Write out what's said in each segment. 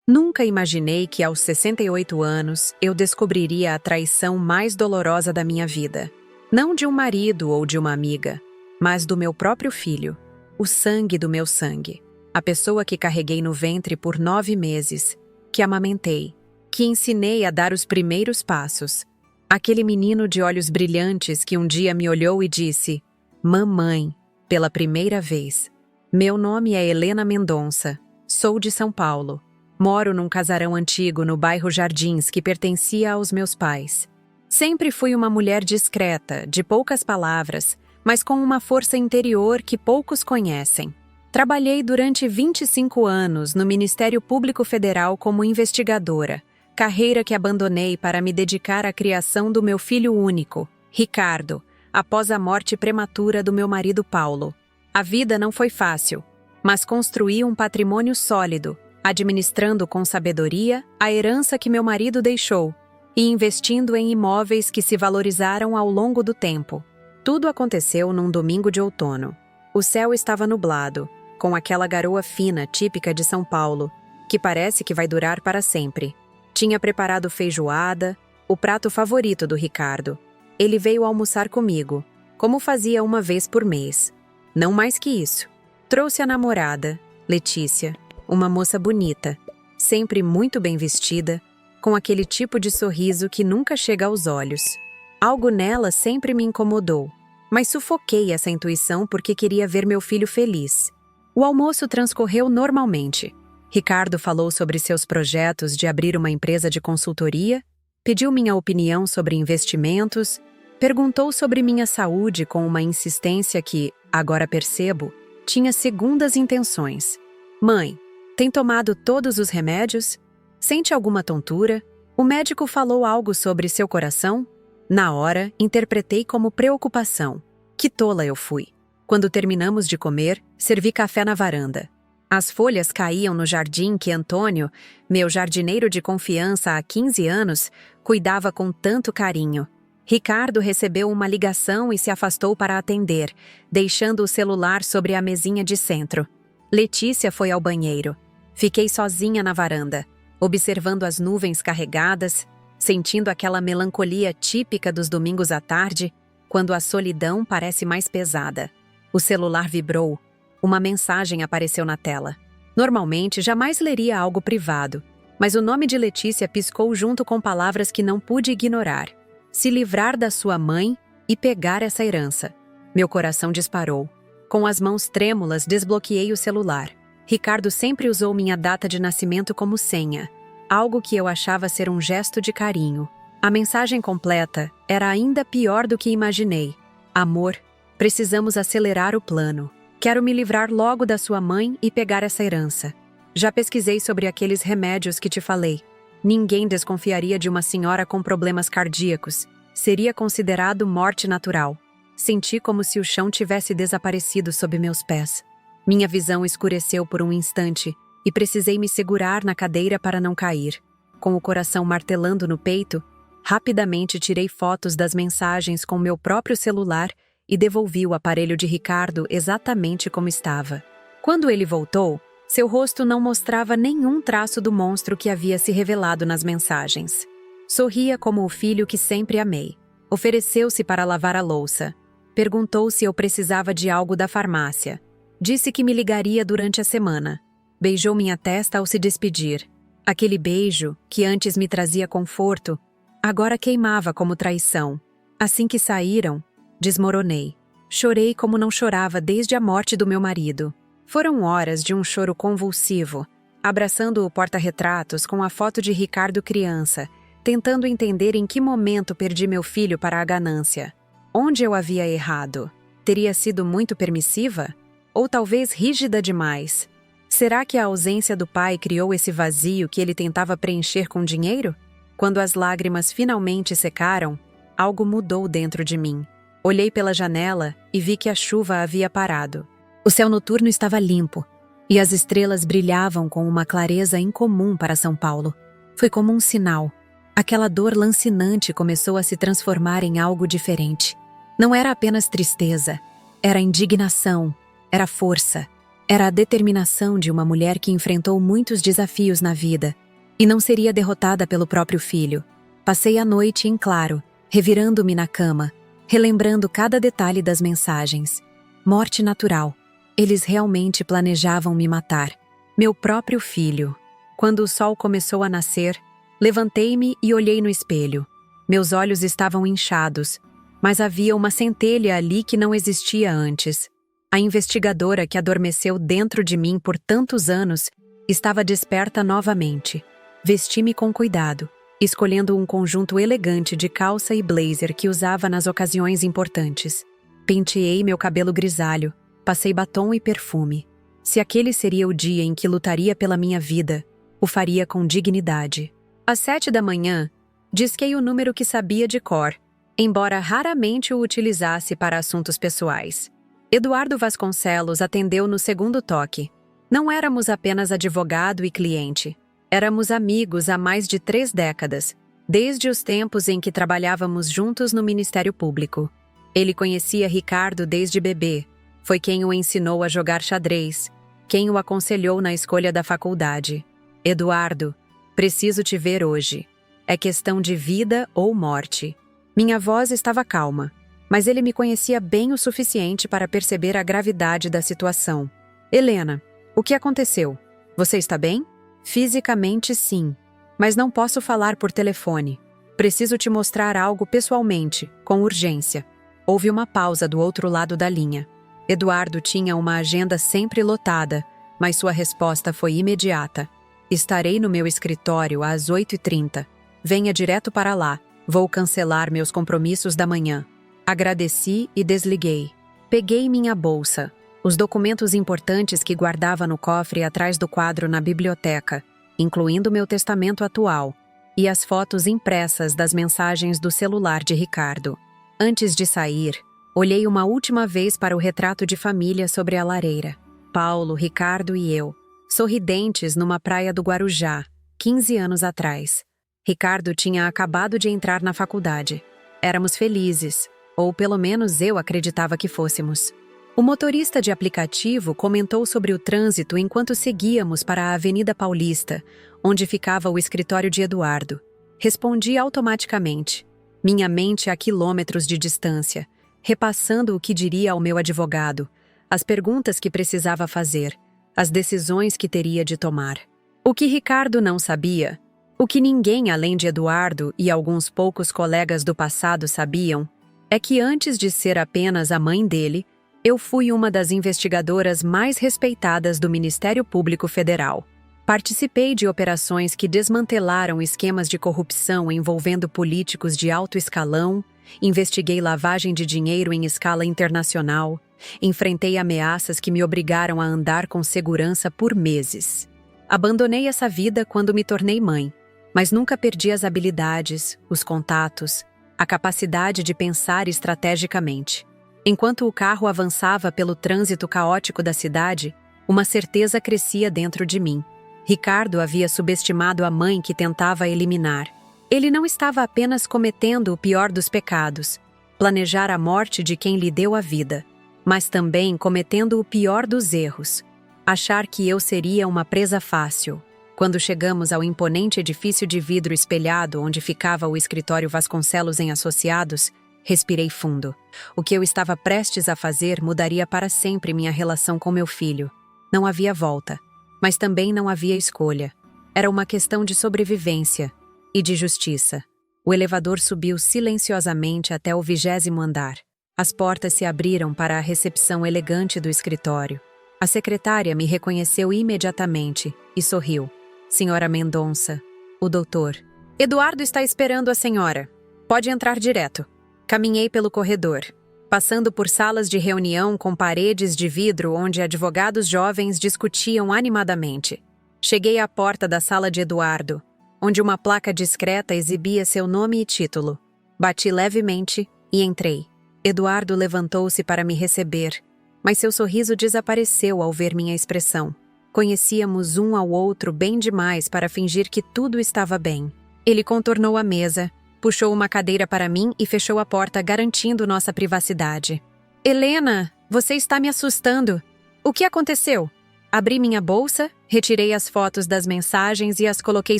Nunca imaginei que aos 68 anos eu descobriria a traição mais dolorosa da minha vida. Não de um marido ou de uma amiga, mas do meu próprio filho, o sangue do meu sangue, a pessoa que carreguei no ventre por 9 meses, que amamentei, que ensinei a dar os primeiros passos. Aquele menino de olhos brilhantes que um dia me olhou e disse: "Mamãe", pela primeira vez. Meu nome é Helena Mendonça, sou de São Paulo. Moro num casarão antigo no bairro Jardins que pertencia aos meus pais. Sempre fui uma mulher discreta, de poucas palavras, mas com uma força interior que poucos conhecem. Trabalhei durante 25 anos no Ministério Público Federal como investigadora, carreira que abandonei para me dedicar à criação do meu filho único, Ricardo, após a morte prematura do meu marido Paulo. A vida não foi fácil, mas construí um patrimônio sólido, administrando com sabedoria a herança que meu marido deixou e investindo em imóveis que se valorizaram ao longo do tempo. Tudo aconteceu num domingo de outono. O céu estava nublado, com aquela garoa fina típica de São Paulo, que parece que vai durar para sempre. Tinha preparado feijoada, o prato favorito do Ricardo. Ele veio almoçar comigo, como fazia uma vez por mês. Não mais que isso. Trouxe a namorada, Letícia, uma moça bonita, sempre muito bem vestida, com aquele tipo de sorriso que nunca chega aos olhos. Algo nela sempre me incomodou, mas sufoquei essa intuição porque queria ver meu filho feliz. O almoço transcorreu normalmente. Ricardo falou sobre seus projetos de abrir uma empresa de consultoria, pediu minha opinião sobre investimentos, perguntou sobre minha saúde com uma insistência que, agora percebo, tinha segundas intenções. "Mãe, tem tomado todos os remédios? Sente alguma tontura? O médico falou algo sobre seu coração?" Na hora, interpretei como preocupação. Que tola eu fui. Quando terminamos de comer, servi café na varanda. As folhas caíam no jardim que Antônio, meu jardineiro de confiança há 15 anos, cuidava com tanto carinho. Ricardo recebeu uma ligação e se afastou para atender, deixando o celular sobre a mesinha de centro. Letícia foi ao banheiro. Fiquei sozinha na varanda, observando as nuvens carregadas, sentindo aquela melancolia típica dos domingos à tarde, quando a solidão parece mais pesada. O celular vibrou. Uma mensagem apareceu na tela. Normalmente, jamais leria algo privado, mas o nome de Letícia piscou junto com palavras que não pude ignorar. Se livrar da sua mãe e pegar essa herança. Meu coração disparou. Com as mãos trêmulas, desbloqueei o celular. Ricardo sempre usou minha data de nascimento como senha, algo que eu achava ser um gesto de carinho. A mensagem completa era ainda pior do que imaginei. "Amor, precisamos acelerar o plano. Quero me livrar logo da sua mãe e pegar essa herança. Já pesquisei sobre aqueles remédios que te falei. Ninguém desconfiaria de uma senhora com problemas cardíacos. Seria considerado morte natural. Senti como se o chão tivesse desaparecido sob meus pés. Minha visão escureceu por um instante e precisei me segurar na cadeira para não cair. Com o coração martelando no peito, rapidamente tirei fotos das mensagens com meu próprio celular e devolvi o aparelho de Ricardo exatamente como estava. Quando ele voltou, seu rosto não mostrava nenhum traço do monstro que havia se revelado nas mensagens. Sorria como o filho que sempre amei. Ofereceu-se para lavar a louça. Perguntou se eu precisava de algo da farmácia. Disse que me ligaria durante a semana. Beijou minha testa ao se despedir. Aquele beijo, que antes me trazia conforto, agora queimava como traição. Assim que saíram, desmoronei. Chorei como não chorava desde a morte do meu marido. Foram horas de um choro convulsivo, abraçando o porta-retratos com a foto de Ricardo criança, tentando entender em que momento perdi meu filho para a ganância. Onde eu havia errado? Teria sido muito permissiva? Ou talvez rígida demais? Será que a ausência do pai criou esse vazio que ele tentava preencher com dinheiro? Quando as lágrimas finalmente secaram, algo mudou dentro de mim. Olhei pela janela e vi que a chuva havia parado. O céu noturno estava limpo e as estrelas brilhavam com uma clareza incomum para São Paulo. Foi como um sinal. Aquela dor lancinante começou a se transformar em algo diferente. Não era apenas tristeza, era indignação, era força. Era a determinação de uma mulher que enfrentou muitos desafios na vida e não seria derrotada pelo próprio filho. Passei a noite em claro, revirando-me na cama, relembrando cada detalhe das mensagens. Morte natural. Eles realmente planejavam me matar. Meu próprio filho. Quando o sol começou a nascer, levantei-me e olhei no espelho. Meus olhos estavam inchados, mas havia uma centelha ali que não existia antes. A investigadora que adormeceu dentro de mim por tantos anos estava desperta novamente. Vesti-me com cuidado, escolhendo um conjunto elegante de calça e blazer que usava nas ocasiões importantes. Penteei meu cabelo grisalho, passei batom e perfume. Se aquele seria o dia em que lutaria pela minha vida, o faria com dignidade. Às 7 da manhã, disquei o número que sabia de cor, embora raramente o utilizasse para assuntos pessoais. Eduardo Vasconcelos atendeu no segundo toque. Não éramos apenas advogado e cliente. Éramos amigos há mais de 3 décadas, desde os tempos em que trabalhávamos juntos no Ministério Público. Ele conhecia Ricardo desde bebê. Foi quem o ensinou a jogar xadrez, quem o aconselhou na escolha da faculdade. Eduardo, preciso te ver hoje. É questão de vida ou morte. Minha voz estava calma, mas ele me conhecia bem o suficiente para perceber a gravidade da situação. Helena, o que aconteceu? Você está bem? Fisicamente, sim, mas não posso falar por telefone. Preciso te mostrar algo pessoalmente, com urgência. Houve uma pausa do outro lado da linha. Eduardo tinha uma agenda sempre lotada, mas sua resposta foi imediata. Estarei no meu escritório às 8h30. Venha direto para lá. Vou cancelar meus compromissos da manhã. Agradeci e desliguei. Peguei minha bolsa, os documentos importantes que guardava no cofre atrás do quadro na biblioteca, incluindo meu testamento atual, e as fotos impressas das mensagens do celular de Ricardo. Antes de sair, olhei uma última vez para o retrato de família sobre a lareira. Paulo, Ricardo e eu, sorridentes numa praia do Guarujá, 15 anos atrás. Ricardo tinha acabado de entrar na faculdade. Éramos felizes, ou pelo menos eu acreditava que fôssemos. O motorista de aplicativo comentou sobre o trânsito enquanto seguíamos para a Avenida Paulista, onde ficava o escritório de Eduardo. Respondi automaticamente, minha mente a quilômetros de distância, repassando o que diria ao meu advogado, as perguntas que precisava fazer, as decisões que teria de tomar. O que Ricardo não sabia, o que ninguém além de Eduardo e alguns poucos colegas do passado sabiam, é que antes de ser apenas a mãe dele, eu fui uma das investigadoras mais respeitadas do Ministério Público Federal. Participei de operações que desmantelaram esquemas de corrupção envolvendo políticos de alto escalão, investiguei lavagem de dinheiro em escala internacional, enfrentei ameaças que me obrigaram a andar com segurança por meses. Abandonei essa vida quando me tornei mãe, mas nunca perdi as habilidades, os contatos, a capacidade de pensar estrategicamente. Enquanto o carro avançava pelo trânsito caótico da cidade, uma certeza crescia dentro de mim. Ricardo havia subestimado a mãe que tentava eliminar. Ele não estava apenas cometendo o pior dos pecados, planejar a morte de quem lhe deu a vida, mas também cometendo o pior dos erros, achar que eu seria uma presa fácil. Quando chegamos ao imponente edifício de vidro espelhado onde ficava o escritório Vasconcelos em Associados, respirei fundo. O que eu estava prestes a fazer mudaria para sempre minha relação com meu filho. Não havia volta, mas também não havia escolha. Era uma questão de sobrevivência e de justiça. O elevador subiu silenciosamente até o 20º andar. As portas se abriram para a recepção elegante do escritório. A secretária me reconheceu imediatamente e sorriu. Senhora Mendonça, o doutor. Eduardo está esperando a senhora. Pode entrar direto. Caminhei pelo corredor, passando por salas de reunião com paredes de vidro onde advogados jovens discutiam animadamente. Cheguei à porta da sala de Eduardo, onde uma placa discreta exibia seu nome e título. Bati levemente e entrei. Eduardo levantou-se para me receber, mas seu sorriso desapareceu ao ver minha expressão. Conhecíamos um ao outro bem demais para fingir que tudo estava bem. Ele contornou a mesa, puxou uma cadeira para mim e fechou a porta, garantindo nossa privacidade. Helena, você está me assustando. O que aconteceu? Abri minha bolsa, retirei as fotos das mensagens e as coloquei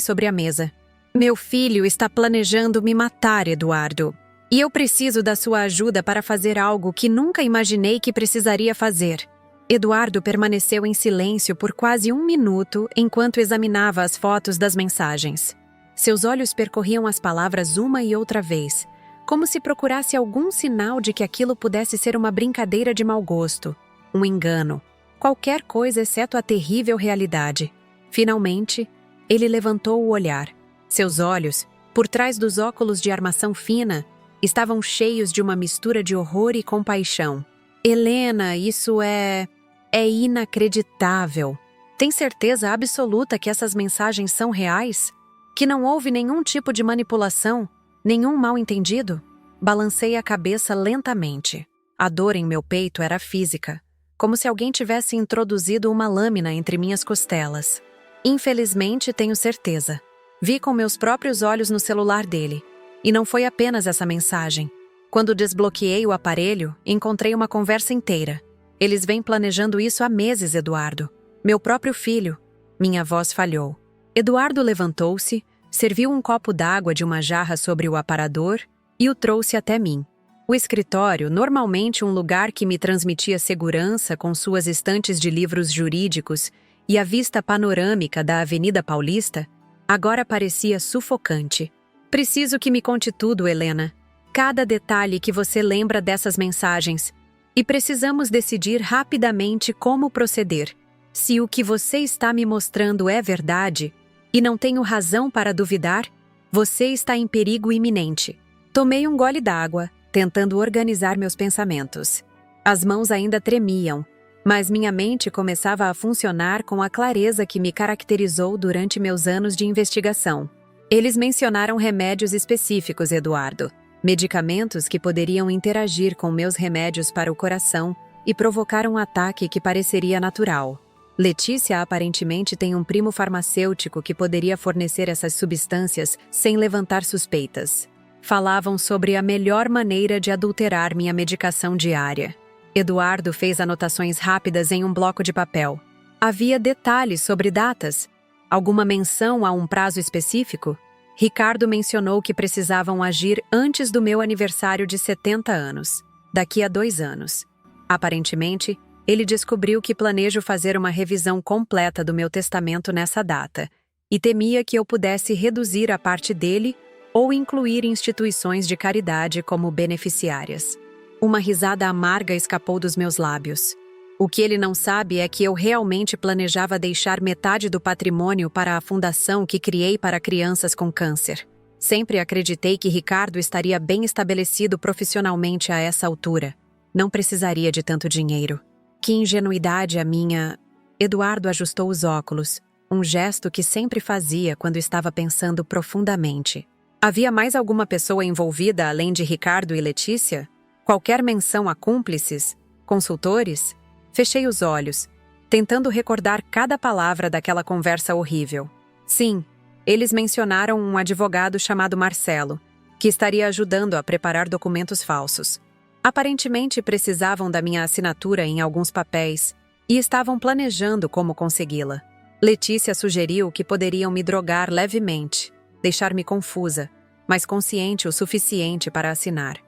sobre a mesa. Meu filho está planejando me matar, Eduardo. E eu preciso da sua ajuda para fazer algo que nunca imaginei que precisaria fazer. Eduardo permaneceu em silêncio por quase 1 minuto enquanto examinava as fotos das mensagens. Seus olhos percorriam as palavras uma e outra vez, como se procurasse algum sinal de que aquilo pudesse ser uma brincadeira de mau gosto, um engano, qualquer coisa exceto a terrível realidade. Finalmente, ele levantou o olhar. Seus olhos, por trás dos óculos de armação fina, estavam cheios de uma mistura de horror e compaixão. Helena, isso é inacreditável. Tem certeza absoluta que essas mensagens são reais? Que não houve nenhum tipo de manipulação? Nenhum mal-entendido? Balancei a cabeça lentamente. A dor em meu peito era física, como se alguém tivesse introduzido uma lâmina entre minhas costelas. Infelizmente, tenho certeza. Vi com meus próprios olhos no celular dele. E não foi apenas essa mensagem. Quando desbloqueei o aparelho, encontrei uma conversa inteira. Eles vêm planejando isso há meses, Eduardo. Meu próprio filho. Minha voz falhou. Eduardo levantou-se, serviu um copo d'água de uma jarra sobre o aparador e o trouxe até mim. O escritório, normalmente um lugar que me transmitia segurança com suas estantes de livros jurídicos e a vista panorâmica da Avenida Paulista, agora parecia sufocante. Preciso que me conte tudo, Helena. Cada detalhe que você lembra dessas mensagens. E precisamos decidir rapidamente como proceder. Se o que você está me mostrando é verdade, e não tenho razão para duvidar, você está em perigo iminente. Tomei um gole d'água, tentando organizar meus pensamentos. As mãos ainda tremiam, mas minha mente começava a funcionar com a clareza que me caracterizou durante meus anos de investigação. Eles mencionaram remédios específicos, Eduardo. Medicamentos que poderiam interagir com meus remédios para o coração e provocar um ataque que pareceria natural. Letícia aparentemente tem um primo farmacêutico que poderia fornecer essas substâncias sem levantar suspeitas. Falavam sobre a melhor maneira de adulterar minha medicação diária. Eduardo fez anotações rápidas em um bloco de papel. Havia detalhes sobre datas? Alguma menção a um prazo específico? Ricardo mencionou que precisavam agir antes do meu aniversário de 70 anos, daqui a 2 anos. Aparentemente, ele descobriu que planejo fazer uma revisão completa do meu testamento nessa data, e temia que eu pudesse reduzir a parte dele ou incluir instituições de caridade como beneficiárias. Uma risada amarga escapou dos meus lábios. O que ele não sabe é que eu realmente planejava deixar metade do patrimônio para a fundação que criei para crianças com câncer. Sempre acreditei que Ricardo estaria bem estabelecido profissionalmente a essa altura. Não precisaria de tanto dinheiro. Que ingenuidade a minha... Eduardo ajustou os óculos, um gesto que sempre fazia quando estava pensando profundamente. Havia mais alguma pessoa envolvida além de Ricardo e Letícia? Qualquer menção a cúmplices? Consultores? Fechei os olhos, tentando recordar cada palavra daquela conversa horrível. Sim, eles mencionaram um advogado chamado Marcelo, que estaria ajudando a preparar documentos falsos. Aparentemente precisavam da minha assinatura em alguns papéis e estavam planejando como consegui-la. Letícia sugeriu que poderiam me drogar levemente, deixar-me confusa, mas consciente o suficiente para assinar.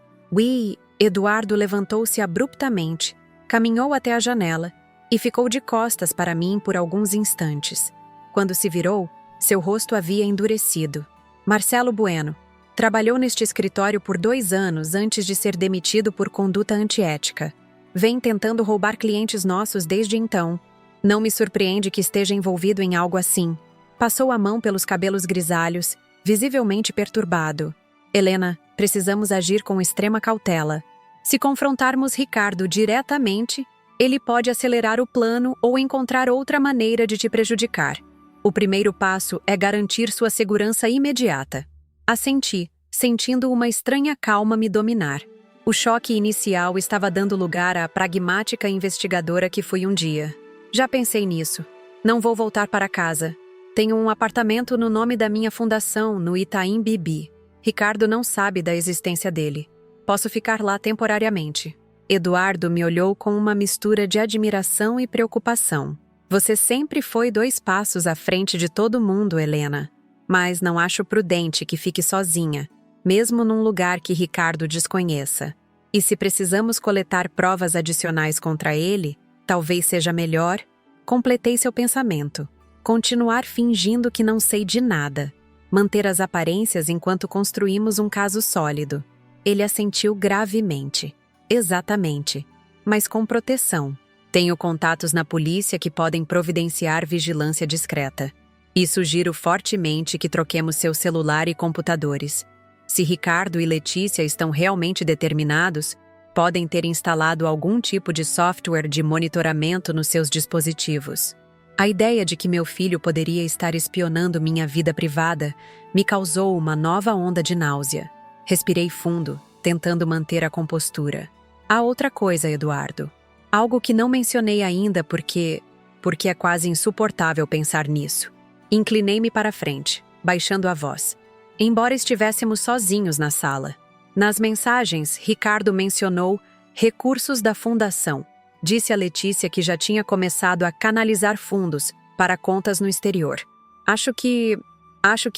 Eduardo levantou-se abruptamente, caminhou até a janela e ficou de costas para mim por alguns instantes. Quando se virou, seu rosto havia endurecido. Marcelo Bueno. Trabalhou neste escritório por 2 anos antes de ser demitido por conduta antiética. Vem tentando roubar clientes nossos desde então. Não me surpreende que esteja envolvido em algo assim. Passou a mão pelos cabelos grisalhos, visivelmente perturbado. Helena, precisamos agir com extrema cautela. Se confrontarmos Ricardo diretamente, ele pode acelerar o plano ou encontrar outra maneira de te prejudicar. O primeiro passo é garantir sua segurança imediata. Assenti, sentindo uma estranha calma me dominar. O choque inicial estava dando lugar à pragmática investigadora que fui um dia. Já pensei nisso. Não vou voltar para casa. Tenho um apartamento no nome da minha fundação, no Itaim Bibi. Ricardo não sabe da existência dele. Posso ficar lá temporariamente. Eduardo me olhou com uma mistura de admiração e preocupação. Você sempre foi 2 passos à frente de todo mundo, Helena. Mas não acho prudente que fique sozinha, mesmo num lugar que Ricardo desconheça. E se precisamos coletar provas adicionais contra ele, talvez seja melhor. Completei seu pensamento. Continuar fingindo que não sei de nada. Manter as aparências enquanto construímos um caso sólido. Ele assentiu gravemente. Exatamente. Mas com proteção. Tenho contatos na polícia que podem providenciar vigilância discreta. E sugiro fortemente que troquemos seu celular e computadores. Se Ricardo e Letícia estão realmente determinados, podem ter instalado algum tipo de software de monitoramento nos seus dispositivos. A ideia de que meu filho poderia estar espionando minha vida privada me causou uma nova onda de náusea. Respirei fundo, tentando manter a compostura. Há outra coisa, Eduardo. Algo que não mencionei ainda porque é quase insuportável pensar nisso. Inclinei-me para a frente, baixando a voz. Embora estivéssemos sozinhos na sala. Nas mensagens, Ricardo mencionou recursos da fundação. Disse a Letícia que já tinha começado a canalizar fundos para contas no exterior. Acho que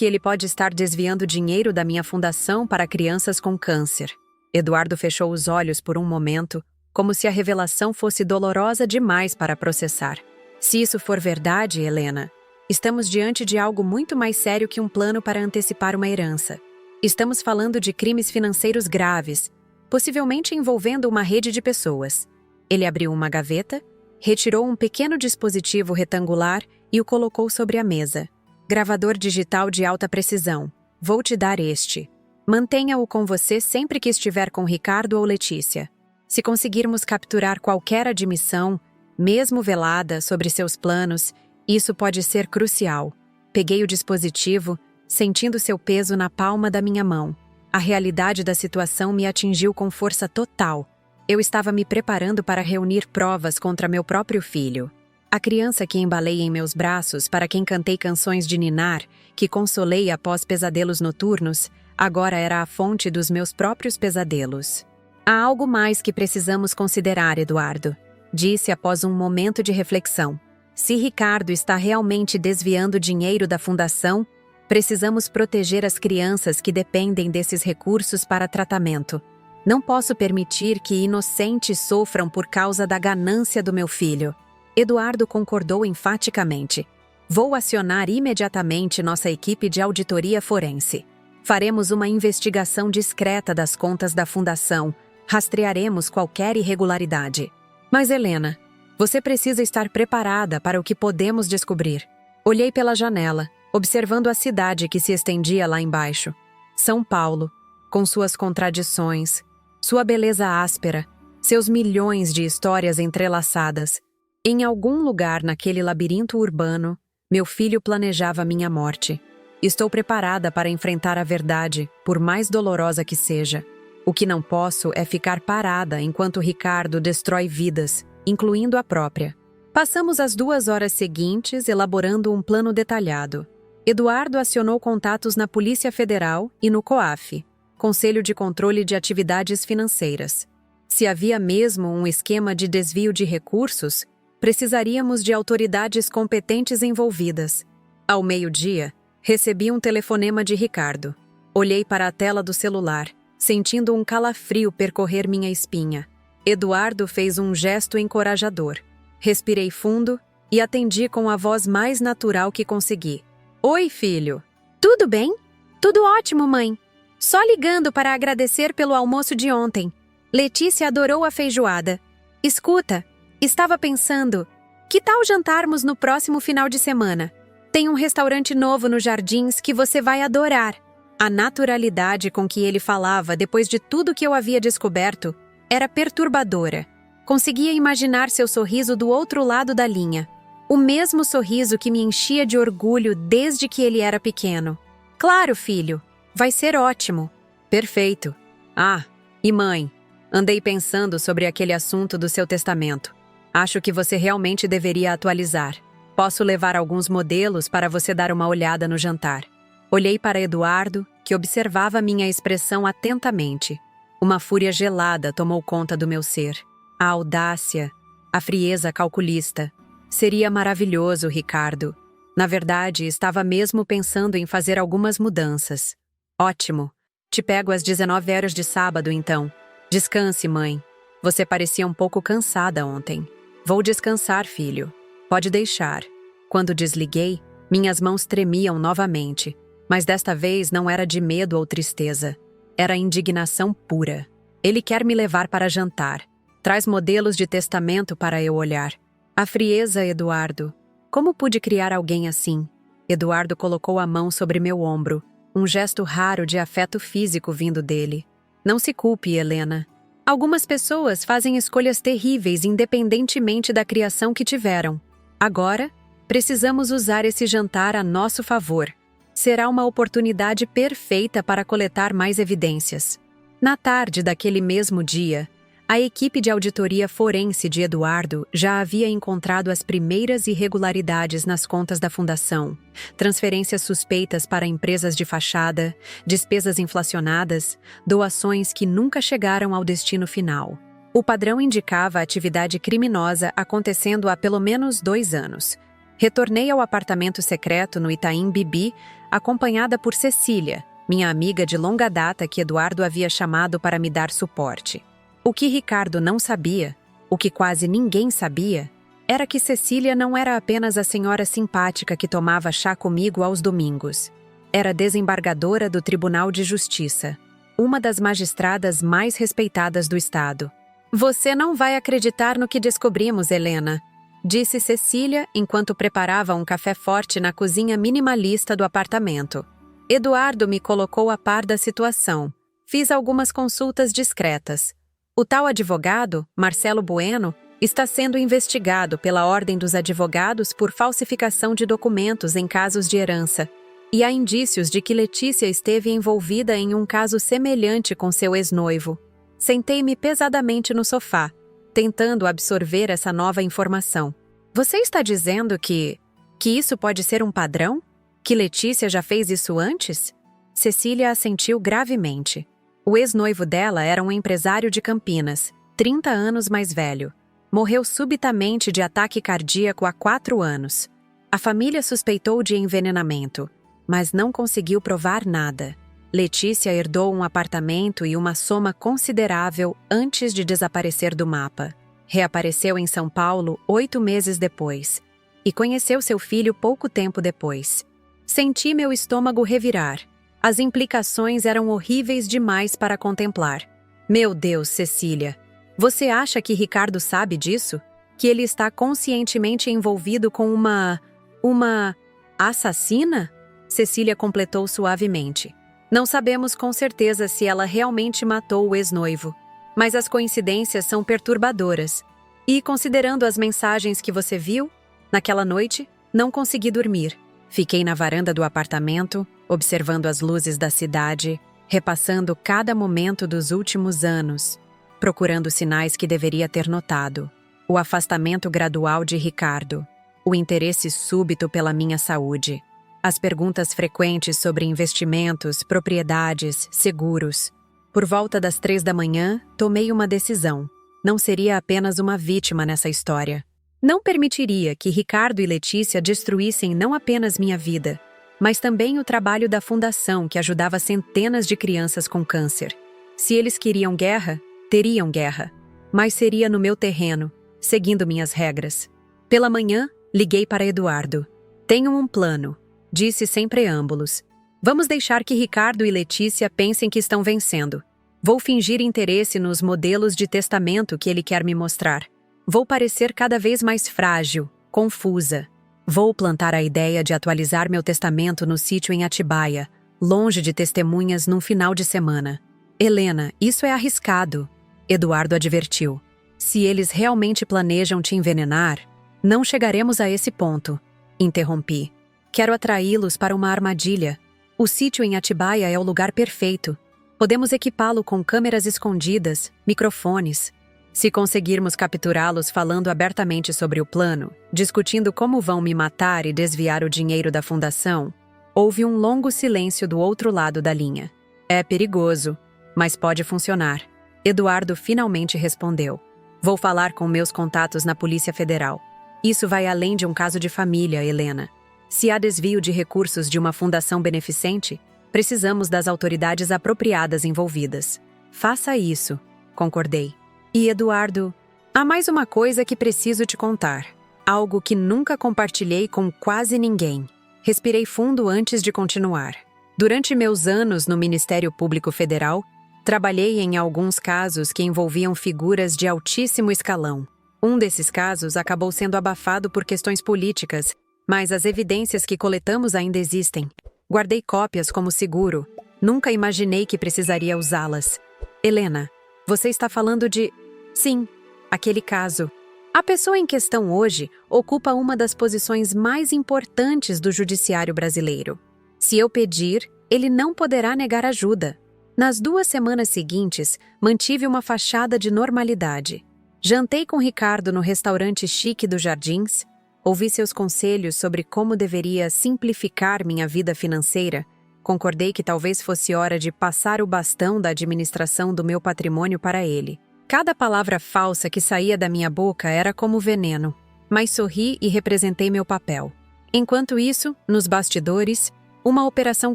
ele pode estar desviando dinheiro da minha fundação para crianças com câncer. Eduardo fechou os olhos por um momento, como se a revelação fosse dolorosa demais para processar. Se isso for verdade, Helena, estamos diante de algo muito mais sério que um plano para antecipar uma herança. Estamos falando de crimes financeiros graves, possivelmente envolvendo uma rede de pessoas. Ele abriu uma gaveta, retirou um pequeno dispositivo retangular e o colocou sobre a mesa. Gravador digital de alta precisão. Vou te dar este. Mantenha-o com você sempre que estiver com Ricardo ou Letícia. Se conseguirmos capturar qualquer admissão, mesmo velada, sobre seus planos, isso pode ser crucial. Peguei o dispositivo, sentindo seu peso na palma da minha mão. A realidade da situação me atingiu com força total. Eu estava me preparando para reunir provas contra meu próprio filho. A criança que embalei em meus braços, para quem cantei canções de ninar, que consolei após pesadelos noturnos, agora era a fonte dos meus próprios pesadelos. Há algo mais que precisamos considerar, Eduardo, disse após um momento de reflexão. Se Ricardo está realmente desviando dinheiro da fundação, precisamos proteger as crianças que dependem desses recursos para tratamento. Não posso permitir que inocentes sofram por causa da ganância do meu filho. Eduardo concordou enfaticamente. Vou acionar imediatamente nossa equipe de auditoria forense. Faremos uma investigação discreta das contas da fundação. Rastrearemos qualquer irregularidade. Mas, Helena, você precisa estar preparada para o que podemos descobrir. Olhei pela janela, observando a cidade que se estendia lá embaixo. São Paulo, com suas contradições, sua beleza áspera, seus milhões de histórias entrelaçadas. Em algum lugar naquele labirinto urbano, meu filho planejava minha morte. Estou preparada para enfrentar a verdade, por mais dolorosa que seja. O que não posso é ficar parada enquanto Ricardo destrói vidas, incluindo a própria. Passamos as 2 horas seguintes elaborando um plano detalhado. Eduardo acionou contatos na Polícia Federal e no COAF, Conselho de Controle de Atividades Financeiras. Se havia mesmo um esquema de desvio de recursos, precisaríamos de autoridades competentes envolvidas. Ao meio-dia, recebi um telefonema de Ricardo. Olhei para a tela do celular, sentindo um calafrio percorrer minha espinha. Eduardo fez um gesto encorajador. Respirei fundo e atendi com a voz mais natural que consegui. Oi, filho. Tudo bem? Tudo ótimo, mãe. Só ligando para agradecer pelo almoço de ontem. Letícia adorou a feijoada. Escuta, estava pensando, que tal jantarmos no próximo final de semana? Tem um restaurante novo nos Jardins que você vai adorar. A naturalidade com que ele falava depois de tudo que eu havia descoberto era perturbadora. Conseguia imaginar seu sorriso do outro lado da linha. O mesmo sorriso que me enchia de orgulho desde que ele era pequeno. Claro, filho. Vai ser ótimo. Perfeito. Ah, e mãe, andei pensando sobre aquele assunto do seu testamento. Acho que você realmente deveria atualizar. Posso levar alguns modelos para você dar uma olhada no jantar. Olhei para Eduardo, que observava minha expressão atentamente. Uma fúria gelada tomou conta do meu ser. A audácia, a frieza calculista. Seria maravilhoso, Ricardo. Na verdade, estava mesmo pensando em fazer algumas mudanças. Ótimo. Te pego às 19 horas de sábado, então. Descanse, mãe. Você parecia um pouco cansada ontem. Vou descansar, filho. Pode deixar. Quando desliguei, minhas mãos tremiam novamente, mas desta vez não era de medo ou tristeza. Era indignação pura. Ele quer me levar para jantar. Traz modelos de testamento para eu olhar. A frieza, Eduardo. Como pude criar alguém assim? Eduardo colocou a mão sobre meu ombro, um gesto raro de afeto físico vindo dele. Não se culpe, Helena. Algumas pessoas fazem escolhas terríveis independentemente da criação que tiveram. Agora, precisamos usar esse jantar a nosso favor. Será uma oportunidade perfeita para coletar mais evidências. Na tarde daquele mesmo dia, a equipe de auditoria forense de Eduardo já havia encontrado as primeiras irregularidades nas contas da fundação, transferências suspeitas para empresas de fachada, despesas inflacionadas, doações que nunca chegaram ao destino final. O padrão indicava atividade criminosa acontecendo há pelo menos 2 anos. Retornei ao apartamento secreto no Itaim Bibi, acompanhada por Cecília, minha amiga de longa data que Eduardo havia chamado para me dar suporte. O que Ricardo não sabia, o que quase ninguém sabia, era que Cecília não era apenas a senhora simpática que tomava chá comigo aos domingos. Era desembargadora do Tribunal de Justiça, uma das magistradas mais respeitadas do Estado. Você não vai acreditar no que descobrimos, Helena, disse Cecília enquanto preparava um café forte na cozinha minimalista do apartamento. Eduardo me colocou a par da situação. Fiz algumas consultas discretas. O tal advogado, Marcelo Bueno, está sendo investigado pela Ordem dos Advogados por falsificação de documentos em casos de herança. E há indícios de que Letícia esteve envolvida em um caso semelhante com seu ex-noivo. Sentei-me pesadamente no sofá, tentando absorver essa nova informação. Você está dizendo que isso pode ser um padrão? Que Letícia já fez isso antes? Cecília assentiu gravemente. O ex-noivo dela era um empresário de Campinas, 30 anos mais velho. Morreu subitamente de ataque cardíaco há 4 anos. A família suspeitou de envenenamento, mas não conseguiu provar nada. Letícia herdou um apartamento e uma soma considerável antes de desaparecer do mapa. Reapareceu em São Paulo 8 meses depois e conheceu seu filho pouco tempo depois. Senti meu estômago revirar. As implicações eram horríveis demais para contemplar. Meu Deus, Cecília, você acha que Ricardo sabe disso? Que ele está conscientemente envolvido com uma assassina? Cecília completou suavemente. Não sabemos com certeza se ela realmente matou o ex-noivo, mas as coincidências são perturbadoras. E, considerando as mensagens que você viu, naquela noite, não consegui dormir. Fiquei na varanda do apartamento, observando as luzes da cidade, repassando cada momento dos últimos anos, procurando sinais que deveria ter notado. O afastamento gradual de Ricardo, o interesse súbito pela minha saúde, as perguntas frequentes sobre investimentos, propriedades, seguros. Por volta das 3 da manhã, tomei uma decisão. Não seria apenas uma vítima nessa história. Não permitiria que Ricardo e Letícia destruíssem não apenas minha vida, mas também o trabalho da fundação que ajudava centenas de crianças com câncer. Se eles queriam guerra, teriam guerra, mas seria no meu terreno, seguindo minhas regras. Pela manhã, liguei para Eduardo. Tenho um plano, disse sem preâmbulos. Vamos deixar que Ricardo e Letícia pensem que estão vencendo. Vou fingir interesse nos modelos de testamento que ele quer me mostrar. Vou parecer cada vez mais frágil, confusa. Vou plantar a ideia de atualizar meu testamento no sítio em Atibaia, longe de testemunhas num final de semana. Helena, isso é arriscado, Eduardo advertiu. Se eles realmente planejam te envenenar, não chegaremos a esse ponto, interrompi. Quero atraí-los para uma armadilha. O sítio em Atibaia é o lugar perfeito. Podemos equipá-lo com câmeras escondidas, microfones. Se conseguirmos capturá-los falando abertamente sobre o plano, discutindo como vão me matar e desviar o dinheiro da fundação, houve um longo silêncio do outro lado da linha. É perigoso, mas pode funcionar. Eduardo finalmente respondeu. Vou falar com meus contatos na Polícia Federal. Isso vai além de um caso de família, Helena. Se há desvio de recursos de uma fundação beneficente, precisamos das autoridades apropriadas envolvidas. Faça isso, concordei. E Eduardo, há mais uma coisa que preciso te contar. Algo que nunca compartilhei com quase ninguém. Respirei fundo antes de continuar. Durante meus anos no Ministério Público Federal, trabalhei em alguns casos que envolviam figuras de altíssimo escalão. Um desses casos acabou sendo abafado por questões políticas, mas as evidências que coletamos ainda existem. Guardei cópias como seguro. Nunca imaginei que precisaria usá-las. Helena, você está falando de... Sim, aquele caso. A pessoa em questão hoje ocupa uma das posições mais importantes do judiciário brasileiro. Se eu pedir, ele não poderá negar ajuda. Nas 2 semanas seguintes, mantive uma fachada de normalidade. Jantei com Ricardo no restaurante chique dos Jardins, ouvi seus conselhos sobre como deveria simplificar minha vida financeira. Concordei que talvez fosse hora de passar o bastão da administração do meu patrimônio para ele. Cada palavra falsa que saía da minha boca era como veneno, mas sorri e representei meu papel. Enquanto isso, nos bastidores, uma operação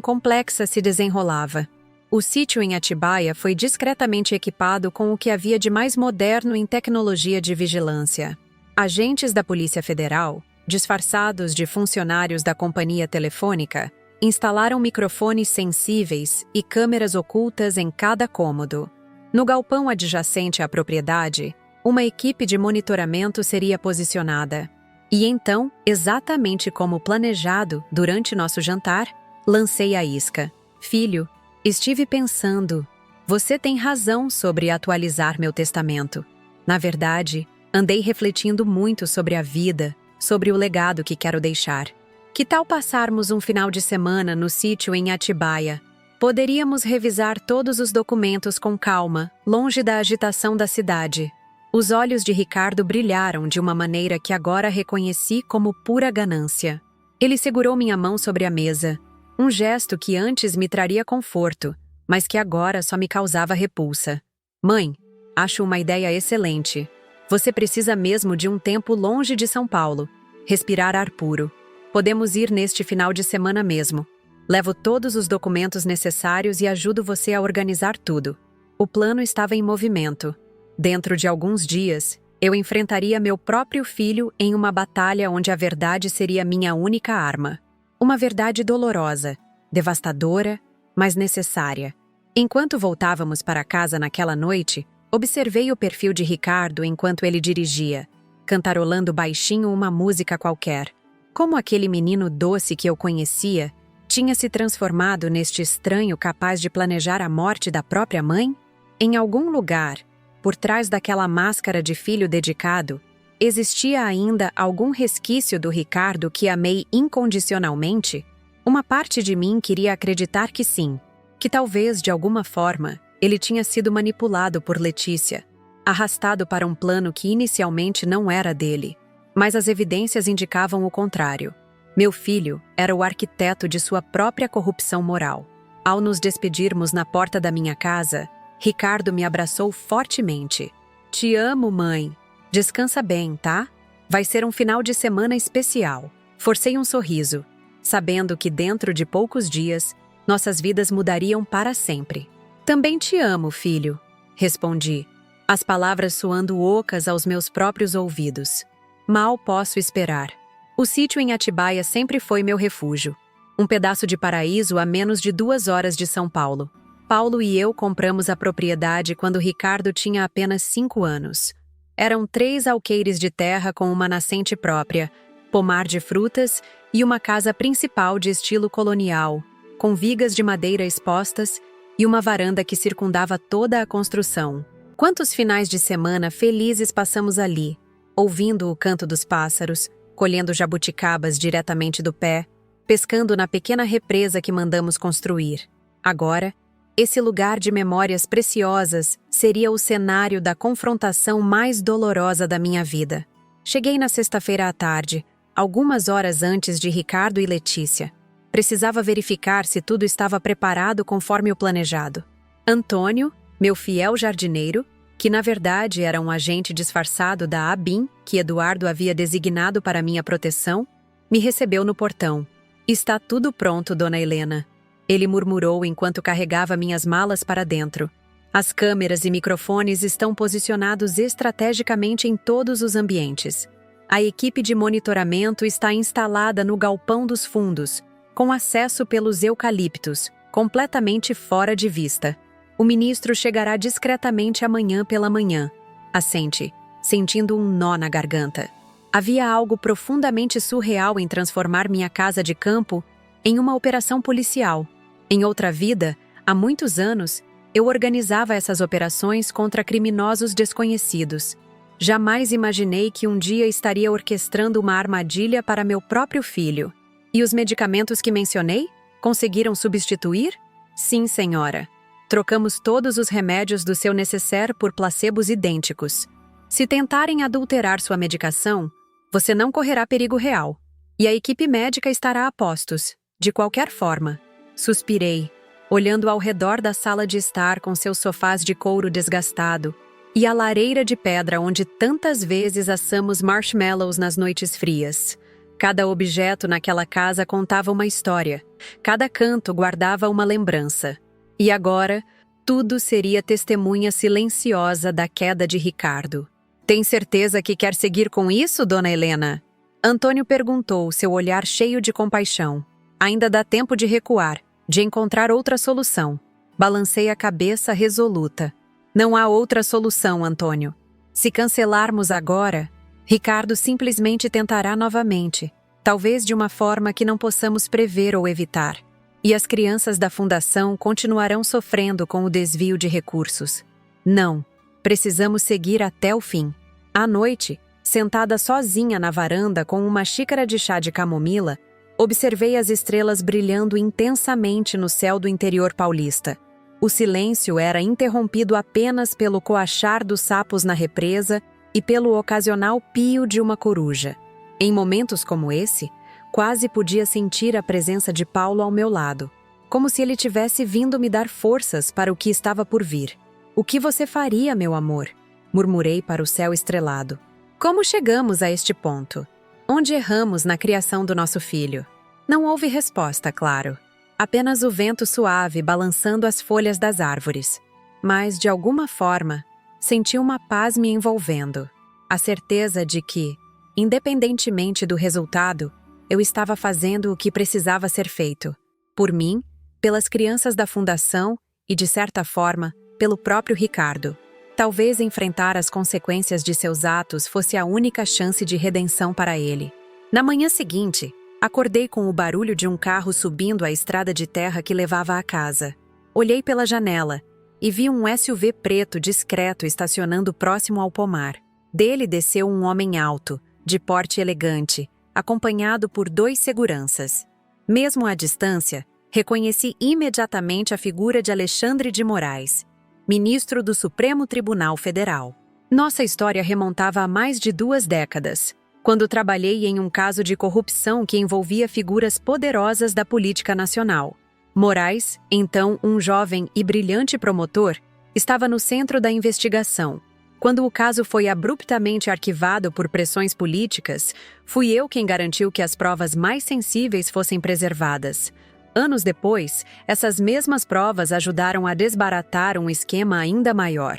complexa se desenrolava. O sítio em Atibaia foi discretamente equipado com o que havia de mais moderno em tecnologia de vigilância. Agentes da Polícia Federal, disfarçados de funcionários da companhia telefônica, instalaram microfones sensíveis e câmeras ocultas em cada cômodo. No galpão adjacente à propriedade, uma equipe de monitoramento seria posicionada. E então, exatamente como planejado durante nosso jantar, lancei a isca. Filho, estive pensando. Você tem razão sobre atualizar meu testamento. Na verdade, andei refletindo muito sobre a vida, sobre o legado que quero deixar. Que tal passarmos um final de semana no sítio em Atibaia? Poderíamos revisar todos os documentos com calma, longe da agitação da cidade. Os olhos de Ricardo brilharam de uma maneira que agora reconheci como pura ganância. Ele segurou minha mão sobre a mesa, um gesto que antes me traria conforto, mas que agora só me causava repulsa. Mãe, acho uma ideia excelente. Você precisa mesmo de um tempo longe de São Paulo. Respirar ar puro. Podemos ir neste final de semana mesmo. Levo todos os documentos necessários e ajudo você a organizar tudo. O plano estava em movimento. Dentro de alguns dias, eu enfrentaria meu próprio filho em uma batalha onde a verdade seria minha única arma. Uma verdade dolorosa, devastadora, mas necessária. Enquanto voltávamos para casa naquela noite, observei o perfil de Ricardo enquanto ele dirigia, cantarolando baixinho uma música qualquer. Como aquele menino doce que eu conhecia tinha se transformado neste estranho capaz de planejar a morte da própria mãe? Em algum lugar, por trás daquela máscara de filho dedicado, existia ainda algum resquício do Ricardo que amei incondicionalmente? Uma parte de mim queria acreditar que sim, que talvez, de alguma forma, ele tinha sido manipulado por Letícia, arrastado para um plano que inicialmente não era dele. Mas as evidências indicavam o contrário. Meu filho era o arquiteto de sua própria corrupção moral. Ao nos despedirmos na porta da minha casa, Ricardo me abraçou fortemente. Te amo, mãe. Descansa bem, tá? Vai ser um final de semana especial. Forcei um sorriso, sabendo que dentro de poucos dias, nossas vidas mudariam para sempre. Também te amo, filho, respondi, as palavras soando ocas aos meus próprios ouvidos. Mal posso esperar. O sítio em Atibaia sempre foi meu refúgio. Um pedaço de paraíso a menos de 2 horas de São Paulo. Paulo e eu compramos a propriedade quando Ricardo tinha apenas 5 anos. Eram 3 alqueires de terra com uma nascente própria, pomar de frutas e uma casa principal de estilo colonial, com vigas de madeira expostas e uma varanda que circundava toda a construção. Quantos finais de semana felizes passamos ali, ouvindo o canto dos pássaros, colhendo jabuticabas diretamente do pé, pescando na pequena represa que mandamos construir. Agora, esse lugar de memórias preciosas seria o cenário da confrontação mais dolorosa da minha vida. Cheguei na sexta-feira à tarde, algumas horas antes de Ricardo e Letícia. Precisava verificar se tudo estava preparado conforme o planejado. Antônio, meu fiel jardineiro, que na verdade era um agente disfarçado da ABIN que Eduardo havia designado para minha proteção, me recebeu no portão. "Está tudo pronto, Dona Helena", ele murmurou enquanto carregava minhas malas para dentro. "As câmeras e microfones estão posicionados estrategicamente em todos os ambientes. A equipe de monitoramento está instalada no galpão dos fundos, com acesso pelos eucaliptos, completamente fora de vista. O ministro chegará discretamente amanhã pela manhã." Assente, sentindo um nó na garganta. Havia algo profundamente surreal em transformar minha casa de campo em uma operação policial. Em outra vida, há muitos anos, eu organizava essas operações contra criminosos desconhecidos. Jamais imaginei que um dia estaria orquestrando uma armadilha para meu próprio filho. E os medicamentos que mencionei? Conseguiram substituir? Sim, senhora. Trocamos todos os remédios do seu necessaire por placebos idênticos. Se tentarem adulterar sua medicação, você não correrá perigo real. E a equipe médica estará a postos, de qualquer forma. Suspirei, olhando ao redor da sala de estar com seus sofás de couro desgastado e a lareira de pedra onde tantas vezes assamos marshmallows nas noites frias. Cada objeto naquela casa contava uma história, cada canto guardava uma lembrança. E agora, tudo seria testemunha silenciosa da queda de Ricardo. "Tem certeza que quer seguir com isso, Dona Helena?" Antônio perguntou, seu olhar cheio de compaixão. "Ainda dá tempo de recuar, de encontrar outra solução." Balancei a cabeça resoluta. "Não há outra solução, Antônio. Se cancelarmos agora, Ricardo simplesmente tentará novamente, talvez de uma forma que não possamos prever ou evitar. E as crianças da fundação continuarão sofrendo com o desvio de recursos. Não, precisamos seguir até o fim." À noite, sentada sozinha na varanda com uma xícara de chá de camomila, observei as estrelas brilhando intensamente no céu do interior paulista. O silêncio era interrompido apenas pelo coachar dos sapos na represa e pelo ocasional pio de uma coruja. Em momentos como esse, quase podia sentir a presença de Paulo ao meu lado, como se ele tivesse vindo me dar forças para o que estava por vir. "O que você faria, meu amor?" murmurei para o céu estrelado. "Como chegamos a este ponto? Onde erramos na criação do nosso filho?" Não houve resposta, claro. Apenas o vento suave balançando as folhas das árvores. Mas, de alguma forma, senti uma paz me envolvendo. A certeza de que, independentemente do resultado, eu estava fazendo o que precisava ser feito. Por mim, pelas crianças da fundação e, de certa forma, pelo próprio Ricardo. Talvez enfrentar as consequências de seus atos fosse a única chance de redenção para ele. Na manhã seguinte, acordei com o barulho de um carro subindo a estrada de terra que levava à casa. Olhei pela janela e vi um SUV preto discreto estacionando próximo ao pomar. Dele desceu um homem alto, de porte elegante, acompanhado por 2 seguranças. Mesmo à distância, reconheci imediatamente a figura de Alexandre de Moraes, ministro do Supremo Tribunal Federal. Nossa história remontava a mais de 2 décadas, quando trabalhei em um caso de corrupção que envolvia figuras poderosas da política nacional. Moraes, então um jovem e brilhante promotor, estava no centro da investigação. Quando o caso foi abruptamente arquivado por pressões políticas, fui eu quem garantiu que as provas mais sensíveis fossem preservadas. Anos depois, essas mesmas provas ajudaram a desbaratar um esquema ainda maior.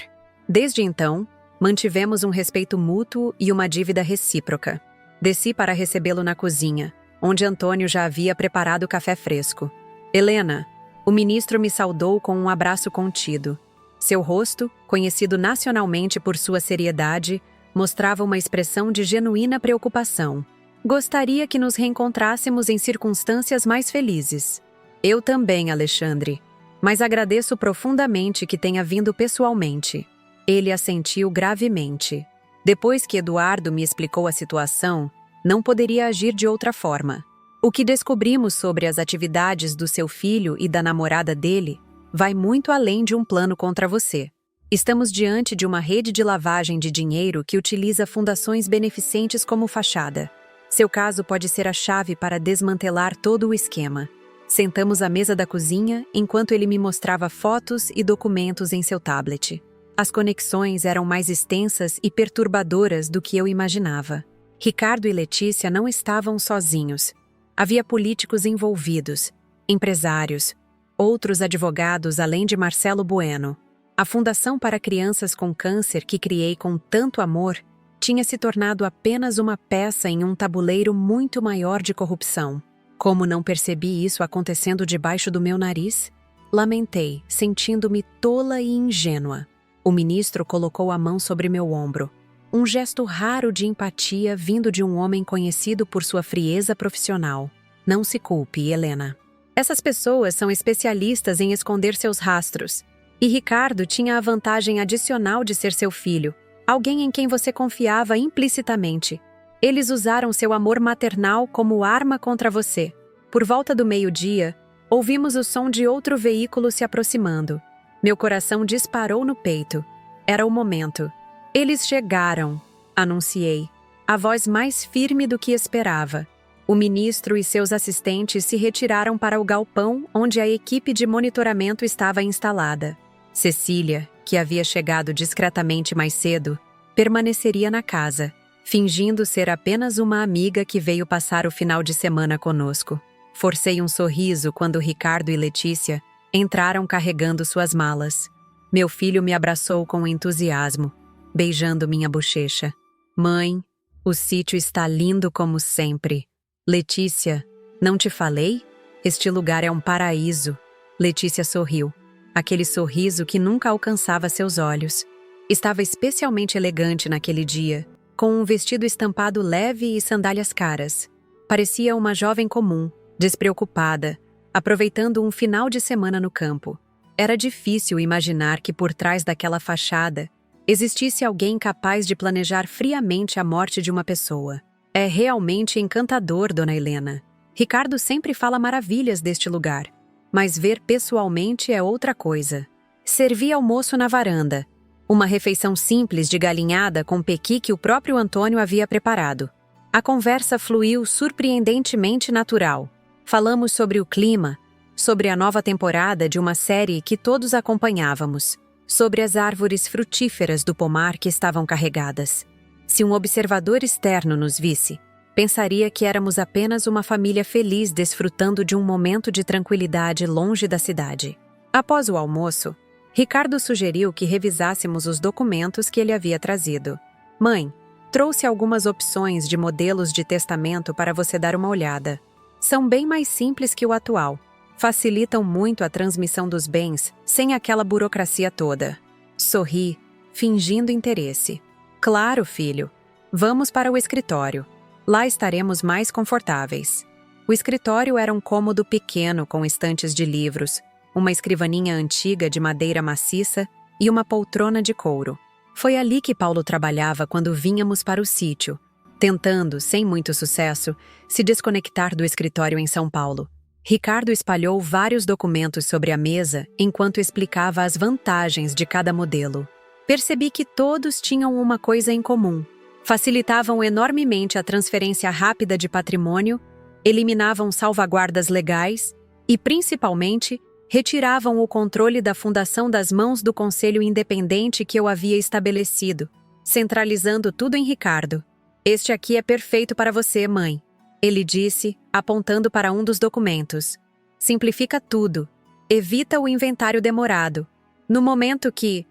Desde então, mantivemos um respeito mútuo e uma dívida recíproca. Desci para recebê-lo na cozinha, onde Antônio já havia preparado café fresco. "Helena", o ministro me saudou com um abraço contido. Seu rosto, conhecido nacionalmente por sua seriedade, mostrava uma expressão de genuína preocupação. "Gostaria que nos reencontrássemos em circunstâncias mais felizes." "Eu também, Alexandre, mas agradeço profundamente que tenha vindo pessoalmente." Ele assentiu gravemente. Depois que Eduardo me explicou a situação, não poderia agir de outra forma. "O que descobrimos sobre as atividades do seu filho e da namorada dele vai muito além de um plano contra você. Estamos diante de uma rede de lavagem de dinheiro que utiliza fundações beneficentes como fachada. Seu caso pode ser a chave para desmantelar todo o esquema." Sentamos à mesa da cozinha enquanto ele me mostrava fotos e documentos em seu tablet. As conexões eram mais extensas e perturbadoras do que eu imaginava. Ricardo e Letícia não estavam sozinhos. Havia políticos envolvidos, empresários, outros advogados além de Marcelo Bueno. A Fundação para Crianças com Câncer que criei com tanto amor tinha se tornado apenas uma peça em um tabuleiro muito maior de corrupção. Como não percebi isso acontecendo debaixo do meu nariz? Lamentei, sentindo-me tola e ingênua. O ministro colocou a mão sobre meu ombro. Um gesto raro de empatia vindo de um homem conhecido por sua frieza profissional. Não se culpe, Helena. Essas pessoas são especialistas em esconder seus rastros. E Ricardo tinha a vantagem adicional de ser seu filho, alguém em quem você confiava implicitamente. Eles usaram seu amor maternal como arma contra você. Por volta do meio-dia, ouvimos o som de outro veículo se aproximando. Meu coração disparou no peito. Era o momento. Eles chegaram, anunciei, a voz mais firme do que esperava. O ministro e seus assistentes se retiraram para o galpão onde a equipe de monitoramento estava instalada. Cecília, que havia chegado discretamente mais cedo, permaneceria na casa, fingindo ser apenas uma amiga que veio passar o final de semana conosco. Forcei um sorriso quando Ricardo e Letícia entraram carregando suas malas. Meu filho me abraçou com entusiasmo, beijando minha bochecha. Mãe, o sítio está lindo como sempre. Letícia, não te falei? Este lugar é um paraíso. Letícia sorriu. Aquele sorriso que nunca alcançava seus olhos. Estava especialmente elegante naquele dia, com um vestido estampado leve e sandálias caras. Parecia uma jovem comum, despreocupada, aproveitando um final de semana no campo. Era difícil imaginar que por trás daquela fachada existisse alguém capaz de planejar friamente a morte de uma pessoa. É realmente encantador, Dona Helena. Ricardo sempre fala maravilhas deste lugar, mas ver pessoalmente é outra coisa. Servi almoço na varanda, uma refeição simples de galinhada com pequi que o próprio Antônio havia preparado. A conversa fluiu surpreendentemente natural. Falamos sobre o clima, sobre a nova temporada de uma série que todos acompanhávamos, sobre as árvores frutíferas do pomar que estavam carregadas. Se um observador externo nos visse, pensaria que éramos apenas uma família feliz desfrutando de um momento de tranquilidade longe da cidade. Após o almoço, Ricardo sugeriu que revisássemos os documentos que ele havia trazido. Mãe, trouxe algumas opções de modelos de testamento para você dar uma olhada. São bem mais simples que o atual. Facilitam muito a transmissão dos bens sem aquela burocracia toda. Sorri, fingindo interesse. Claro, filho. Vamos para o escritório. Lá estaremos mais confortáveis. O escritório era um cômodo pequeno com estantes de livros, uma escrivaninha antiga de madeira maciça e uma poltrona de couro. Foi ali que Paulo trabalhava quando vínhamos para o sítio, tentando, sem muito sucesso, se desconectar do escritório em São Paulo. Ricardo espalhou vários documentos sobre a mesa enquanto explicava as vantagens de cada modelo. Percebi que todos tinham uma coisa em comum. Facilitavam enormemente a transferência rápida de patrimônio, eliminavam salvaguardas legais e, principalmente, retiravam o controle da fundação das mãos do conselho independente que eu havia estabelecido, centralizando tudo em Ricardo. Este aqui é perfeito para você, mãe, ele disse, apontando para um dos documentos. Simplifica tudo. Evita o inventário demorado. No momento que,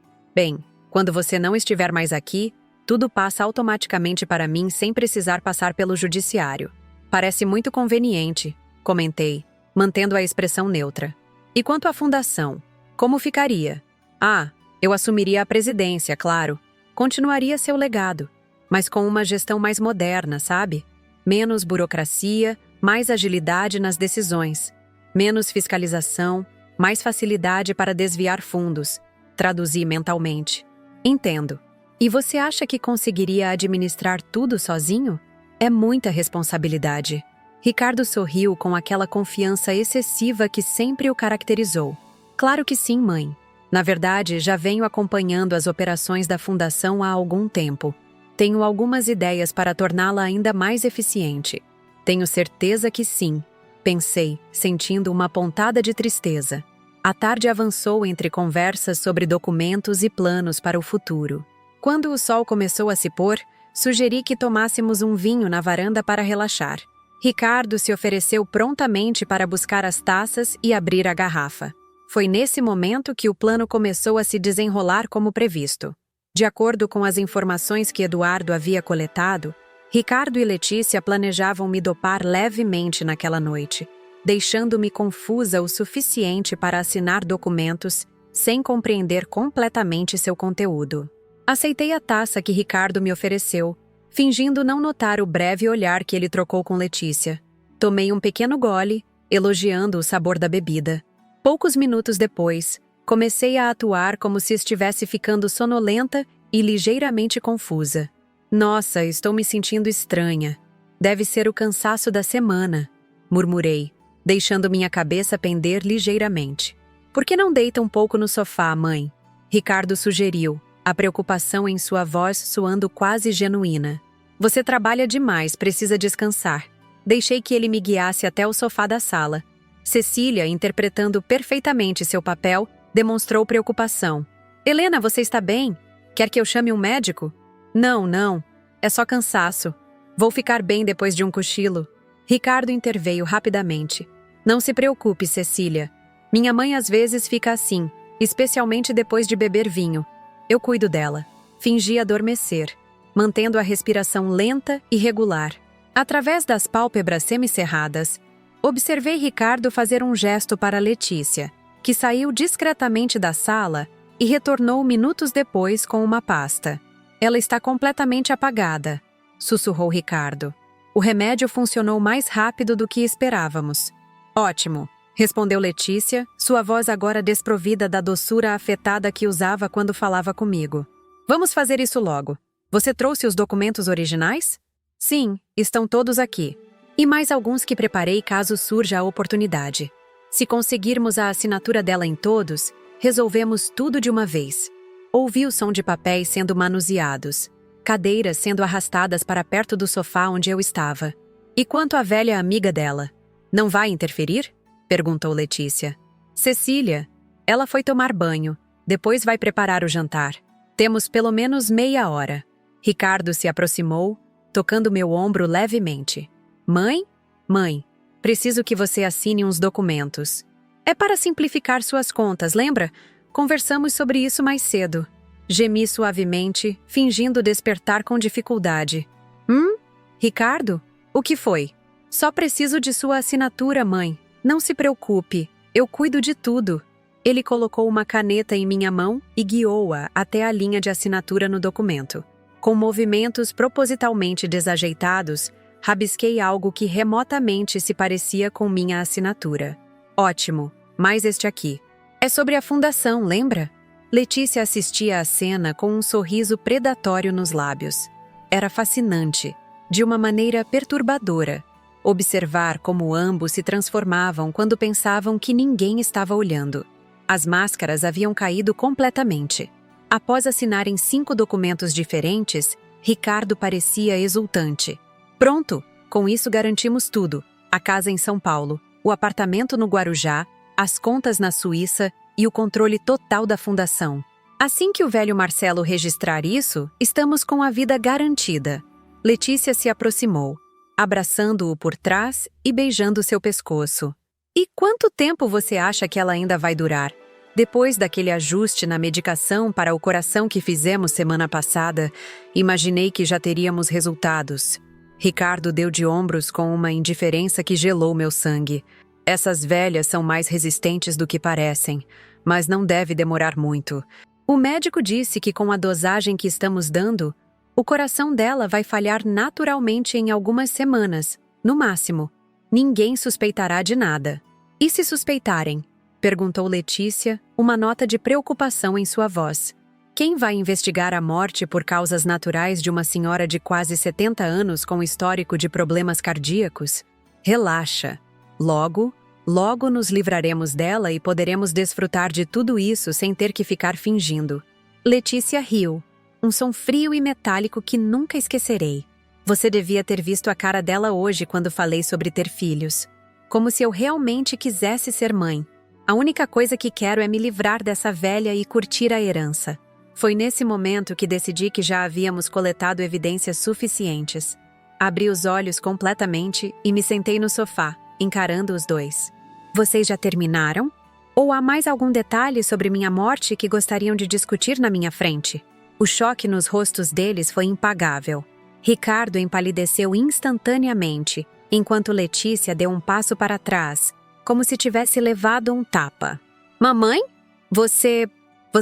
quando você não estiver mais aqui, tudo passa automaticamente para mim sem precisar passar pelo judiciário. Parece muito conveniente, comentei, mantendo a expressão neutra. E quanto à fundação, como ficaria? Eu assumiria a presidência, claro. Continuaria seu legado, mas com uma gestão mais moderna, sabe? Menos burocracia, mais agilidade nas decisões. Menos fiscalização, mais facilidade para desviar fundos. Traduzi mentalmente. Entendo. E você acha que conseguiria administrar tudo sozinho? É muita responsabilidade. Ricardo sorriu com aquela confiança excessiva que sempre o caracterizou. Claro que sim, mãe. Na verdade, já venho acompanhando as operações da Fundação há algum tempo. Tenho algumas ideias para torná-la ainda mais eficiente. Tenho certeza que sim, pensei, sentindo uma pontada de tristeza. A tarde avançou entre conversas sobre documentos e planos para o futuro. Quando o sol começou a se pôr, sugeri que tomássemos um vinho na varanda para relaxar. Ricardo se ofereceu prontamente para buscar as taças e abrir a garrafa. Foi nesse momento que o plano começou a se desenrolar como previsto. De acordo com as informações que Eduardo havia coletado, Ricardo e Letícia planejavam me dopar levemente naquela noite, deixando-me confusa o suficiente para assinar documentos sem compreender completamente seu conteúdo. Aceitei a taça que Ricardo me ofereceu, fingindo não notar o breve olhar que ele trocou com Letícia. Tomei um pequeno gole, elogiando o sabor da bebida. Poucos minutos depois, comecei a atuar como se estivesse ficando sonolenta e ligeiramente confusa. Nossa, estou me sentindo estranha. Deve ser o cansaço da semana, murmurei, deixando minha cabeça pender ligeiramente. Por que não deita um pouco no sofá, mãe? Ricardo sugeriu, a preocupação em sua voz soando quase genuína. Você trabalha demais, precisa descansar. Deixei que ele me guiasse até o sofá da sala. Cecília, interpretando perfeitamente seu papel, demonstrou preocupação. Helena, você está bem? Quer que eu chame um médico? Não. É só cansaço. Vou ficar bem depois de um cochilo. Ricardo interveio rapidamente. Não se preocupe, Cecília. Minha mãe às vezes fica assim, especialmente depois de beber vinho. Eu cuido dela. Fingi adormecer, mantendo a respiração lenta e regular. Através das pálpebras semicerradas, observei Ricardo fazer um gesto para Letícia, que saiu discretamente da sala e retornou minutos depois com uma pasta. Ela está completamente apagada, sussurrou Ricardo. O remédio funcionou mais rápido do que esperávamos. Ótimo, respondeu Letícia, sua voz agora desprovida da doçura afetada que usava quando falava comigo. Vamos fazer isso logo. Você trouxe os documentos originais? Sim, estão todos aqui. E mais alguns que preparei caso surja a oportunidade. Se conseguirmos a assinatura dela em todos, resolvemos tudo de uma vez. Ouvi o som de papéis sendo manuseados, cadeiras sendo arrastadas para perto do sofá onde eu estava. E quanto à velha amiga dela? Não vai interferir? Perguntou Letícia. Cecília. Ela foi tomar banho. Depois vai preparar o jantar. Temos pelo menos meia hora. Ricardo se aproximou, tocando meu ombro levemente. Mãe? Mãe, preciso que você assine uns documentos. É para simplificar suas contas, lembra? Conversamos sobre isso mais cedo. Gemi suavemente, fingindo despertar com dificuldade. Ricardo? O que foi? Só preciso de sua assinatura, mãe. Não se preocupe, eu cuido de tudo. Ele colocou uma caneta em minha mão e guiou-a até a linha de assinatura no documento. Com movimentos propositalmente desajeitados, rabisquei algo que remotamente se parecia com minha assinatura. Ótimo, mais este aqui. É sobre a fundação, lembra? Letícia assistia à cena com um sorriso predatório nos lábios. Era fascinante, de uma maneira perturbadora, observar como ambos se transformavam quando pensavam que ninguém estava olhando. As máscaras haviam caído completamente. Após assinarem 5 documentos diferentes, Ricardo parecia exultante. Pronto, com isso garantimos tudo. A casa em São Paulo, o apartamento no Guarujá, as contas na Suíça e o controle total da fundação. Assim que o velho Marcelo registrar isso, estamos com a vida garantida. Letícia se aproximou, abraçando-o por trás e beijando seu pescoço. E quanto tempo você acha que ela ainda vai durar? Depois daquele ajuste na medicação para o coração que fizemos semana passada, imaginei que já teríamos resultados. Ricardo deu de ombros com uma indiferença que gelou meu sangue. Essas velhas são mais resistentes do que parecem, mas não deve demorar muito. O médico disse que com a dosagem que estamos dando, o coração dela vai falhar naturalmente em algumas semanas, no máximo. Ninguém suspeitará de nada. E se suspeitarem? Perguntou Letícia, uma nota de preocupação em sua voz. Quem vai investigar a morte por causas naturais de uma senhora de quase 70 anos com histórico de problemas cardíacos? Relaxa. Logo nos livraremos dela e poderemos desfrutar de tudo isso sem ter que ficar fingindo. Letícia riu. Um som frio e metálico que nunca esquecerei. Você devia ter visto a cara dela hoje quando falei sobre ter filhos. Como se eu realmente quisesse ser mãe. A única coisa que quero é me livrar dessa velha e curtir a herança. Foi nesse momento que decidi que já havíamos coletado evidências suficientes. Abri os olhos completamente e me sentei no sofá, encarando os dois. Vocês já terminaram? Ou há mais algum detalhe sobre minha morte que gostariam de discutir na minha frente? O choque nos rostos deles foi impagável. Ricardo empalideceu instantaneamente, enquanto Letícia deu um passo para trás, como se tivesse levado um tapa. Mamãe? Você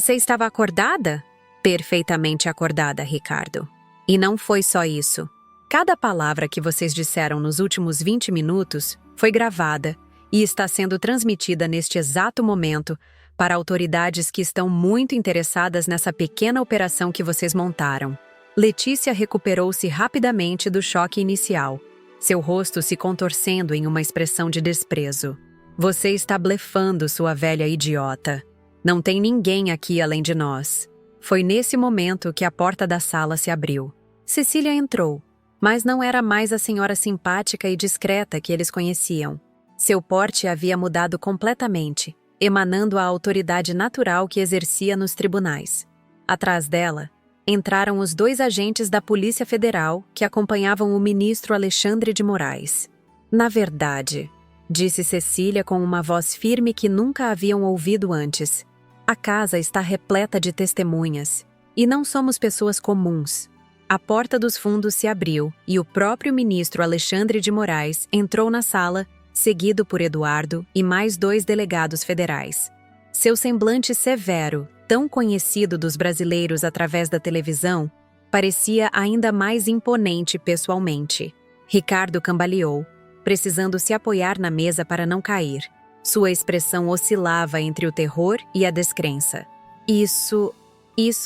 estava acordada? Perfeitamente acordada, Ricardo. E não foi só isso. Cada palavra que vocês disseram nos últimos 20 minutos foi gravada e está sendo transmitida neste exato momento para autoridades que estão muito interessadas nessa pequena operação que vocês montaram. Letícia recuperou-se rapidamente do choque inicial, seu rosto se contorcendo em uma expressão de desprezo. Você está blefando, sua velha idiota. Não tem ninguém aqui além de nós. Foi nesse momento que a porta da sala se abriu. Cecília entrou, mas não era mais a senhora simpática e discreta que eles conheciam. Seu porte havia mudado completamente, emanando a autoridade natural que exercia nos tribunais. Atrás dela, entraram os 2 agentes da Polícia Federal que acompanhavam o ministro Alexandre de Moraes. Na verdade, disse Cecília com uma voz firme que nunca haviam ouvido antes, a casa está repleta de testemunhas, e não somos pessoas comuns. A porta dos fundos se abriu e o próprio ministro Alexandre de Moraes entrou na sala, seguido por Eduardo e mais 2 delegados federais. Seu semblante severo, tão conhecido dos brasileiros através da televisão, parecia ainda mais imponente pessoalmente. Ricardo cambaleou, precisando se apoiar na mesa para não cair. Sua expressão oscilava entre o terror e a descrença. Isso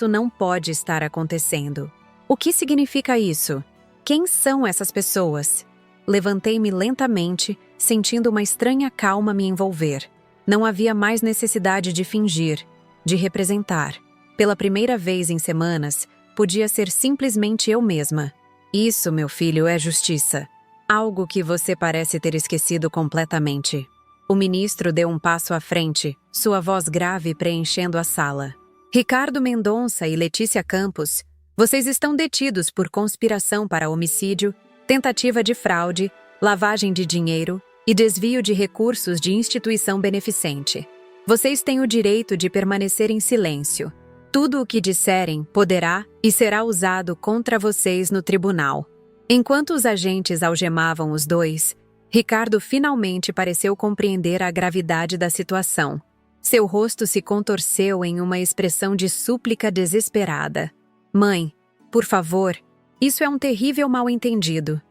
não pode estar acontecendo. O que significa isso? Quem são essas pessoas? Levantei-me lentamente, sentindo uma estranha calma me envolver. Não havia mais necessidade de fingir, de representar. Pela primeira vez em semanas, podia ser simplesmente eu mesma. Isso, meu filho, é justiça. Algo que você parece ter esquecido completamente. O ministro deu um passo à frente, sua voz grave preenchendo a sala. Ricardo Mendonça e Letícia Campos, vocês estão detidos por conspiração para homicídio, tentativa de fraude, lavagem de dinheiro e desvio de recursos de instituição beneficente. Vocês têm o direito de permanecer em silêncio. Tudo o que disserem poderá e será usado contra vocês no tribunal. Enquanto os agentes algemavam os 2, Ricardo finalmente pareceu compreender a gravidade da situação. Seu rosto se contorceu em uma expressão de súplica desesperada. Mãe, por favor, isso é um terrível mal-entendido.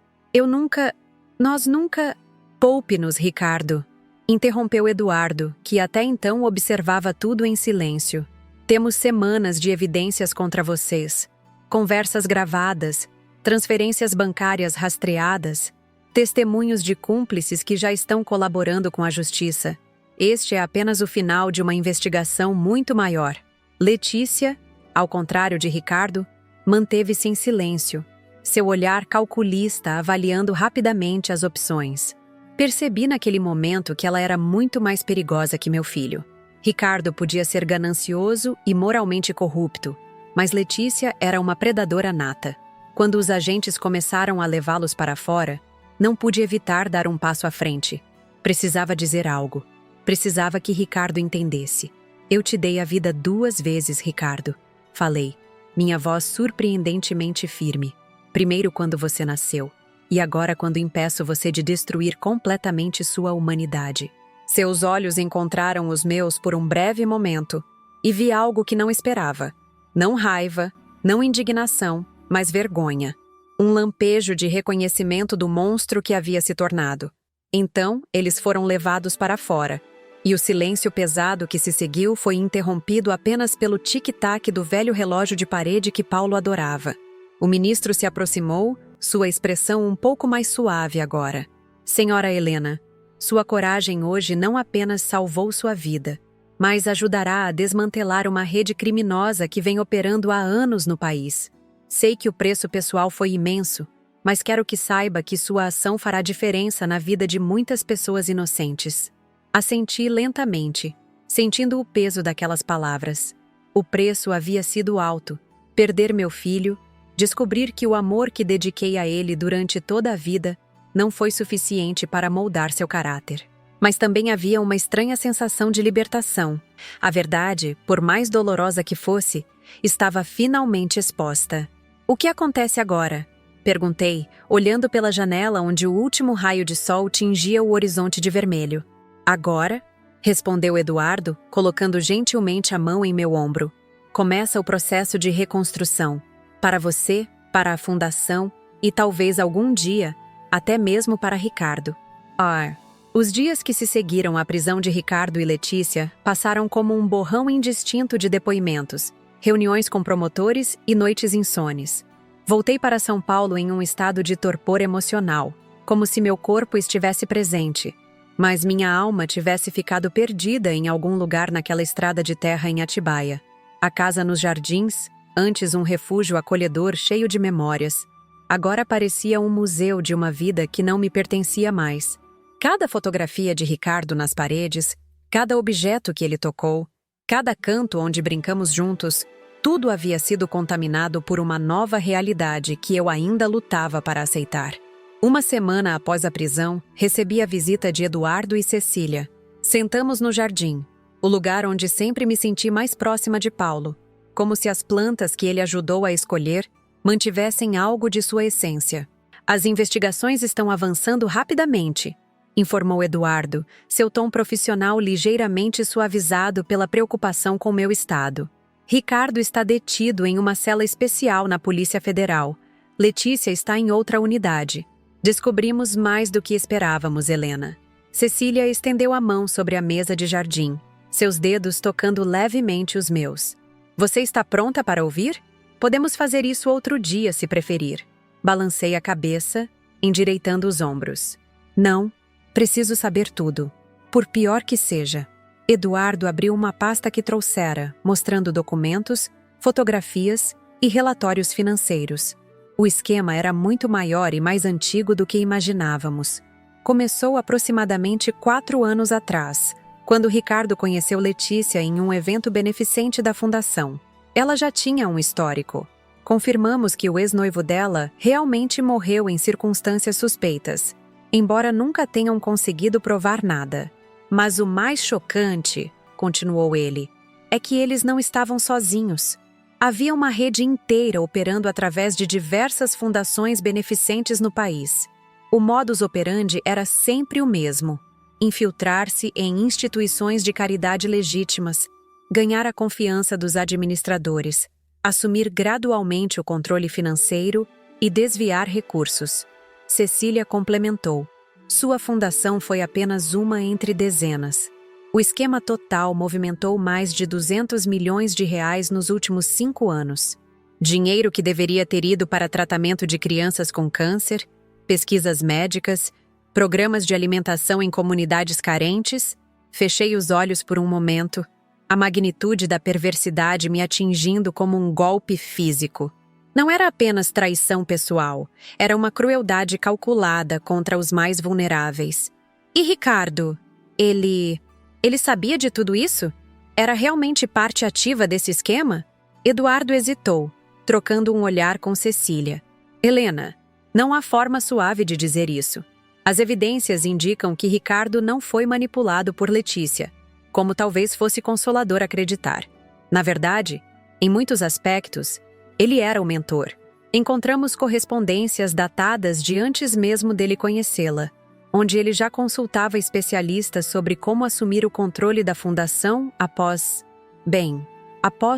Nós nunca... Poupe-nos, Ricardo. Interrompeu Eduardo, que até então observava tudo em silêncio. Temos semanas de evidências contra vocês. Conversas gravadas, transferências bancárias rastreadas, testemunhos de cúmplices que já estão colaborando com a justiça. Este é apenas o final de uma investigação muito maior. Letícia, ao contrário de Ricardo, manteve-se em silêncio, seu olhar calculista avaliando rapidamente as opções. Percebi naquele momento que ela era muito mais perigosa que meu filho. Ricardo podia ser ganancioso e moralmente corrupto, mas Letícia era uma predadora nata. Quando os agentes começaram a levá-los para fora, não pude evitar dar um passo à frente. Precisava dizer algo. Precisava que Ricardo entendesse. Eu te dei a vida 2 vezes, Ricardo. Falei, minha voz surpreendentemente firme. Primeiro quando você nasceu, e agora quando impeço você de destruir completamente sua humanidade. Seus olhos encontraram os meus por um breve momento, e vi algo que não esperava. Não raiva, não indignação, mas vergonha. Um lampejo de reconhecimento do monstro que havia se tornado. Então, eles foram levados para fora, e o silêncio pesado que se seguiu foi interrompido apenas pelo tic-tac do velho relógio de parede que Paulo adorava. O ministro se aproximou, sua expressão um pouco mais suave agora. Senhora Helena, sua coragem hoje não apenas salvou sua vida, mas ajudará a desmantelar uma rede criminosa que vem operando há anos no país. Sei que o preço pessoal foi imenso, mas quero que saiba que sua ação fará diferença na vida de muitas pessoas inocentes. Assenti lentamente, sentindo o peso daquelas palavras. O preço havia sido alto. Perder meu filho, descobrir que o amor que dediquei a ele durante toda a vida não foi suficiente para moldar seu caráter. Mas também havia uma estranha sensação de libertação. A verdade, por mais dolorosa que fosse, estava finalmente exposta. O que acontece agora? Perguntei, olhando pela janela onde o último raio de sol tingia o horizonte de vermelho. Agora? Respondeu Eduardo, colocando gentilmente a mão em meu ombro. Começa o processo de reconstrução. Para você, para a fundação e talvez algum dia, até mesmo para Ricardo. Os dias que se seguiram à prisão de Ricardo e Letícia passaram como um borrão indistinto de depoimentos, reuniões com promotores e noites insones. Voltei para São Paulo em um estado de torpor emocional, como se meu corpo estivesse presente, mas minha alma tivesse ficado perdida em algum lugar naquela estrada de terra em Atibaia. A casa nos jardins, antes um refúgio acolhedor cheio de memórias, agora parecia um museu de uma vida que não me pertencia mais. Cada fotografia de Ricardo nas paredes, cada objeto que ele tocou, cada canto onde brincamos juntos, tudo havia sido contaminado por uma nova realidade que eu ainda lutava para aceitar. Uma semana após a prisão, recebi a visita de Eduardo e Cecília. Sentamos no jardim, o lugar onde sempre me senti mais próxima de Paulo, como se as plantas que ele ajudou a escolher mantivessem algo de sua essência. As investigações estão avançando rapidamente, informou Eduardo, seu tom profissional ligeiramente suavizado pela preocupação com meu estado. Ricardo está detido em uma cela especial na Polícia Federal. Letícia está em outra unidade. Descobrimos mais do que esperávamos, Helena. Cecília estendeu a mão sobre a mesa de jardim, seus dedos tocando levemente os meus. Você está pronta para ouvir? Podemos fazer isso outro dia, se preferir. Balancei a cabeça, endireitando os ombros. Não, preciso saber tudo. Por pior que seja. Eduardo abriu uma pasta que trouxera, mostrando documentos, fotografias e relatórios financeiros. O esquema era muito maior e mais antigo do que imaginávamos. Começou aproximadamente 4 anos atrás, quando Ricardo conheceu Letícia em um evento beneficente da fundação. Ela já tinha um histórico. Confirmamos que o ex-noivo dela realmente morreu em circunstâncias suspeitas, embora nunca tenham conseguido provar nada. Mas o mais chocante, continuou ele, é que eles não estavam sozinhos. Havia uma rede inteira operando através de diversas fundações beneficentes no país. O modus operandi era sempre o mesmo: infiltrar-se em instituições de caridade legítimas, ganhar a confiança dos administradores, assumir gradualmente o controle financeiro e desviar recursos. Cecília complementou. Sua fundação foi apenas uma entre dezenas. O esquema total movimentou mais de 200 milhões de reais nos últimos 5 anos. Dinheiro que deveria ter ido para tratamento de crianças com câncer, pesquisas médicas, programas de alimentação em comunidades carentes. Fechei os olhos por um momento, a magnitude da perversidade me atingindo como um golpe físico. Não era apenas traição pessoal, era uma crueldade calculada contra os mais vulneráveis. E Ricardo? Ele sabia de tudo isso? Era realmente parte ativa desse esquema? Eduardo hesitou, trocando um olhar com Cecília. Helena, não há forma suave de dizer isso. As evidências indicam que Ricardo não foi manipulado por Letícia, como talvez fosse consolador acreditar. Na verdade, em muitos aspectos, ele era o mentor. Encontramos correspondências datadas de antes mesmo dele conhecê-la, onde ele já consultava especialistas sobre como assumir o controle da fundação após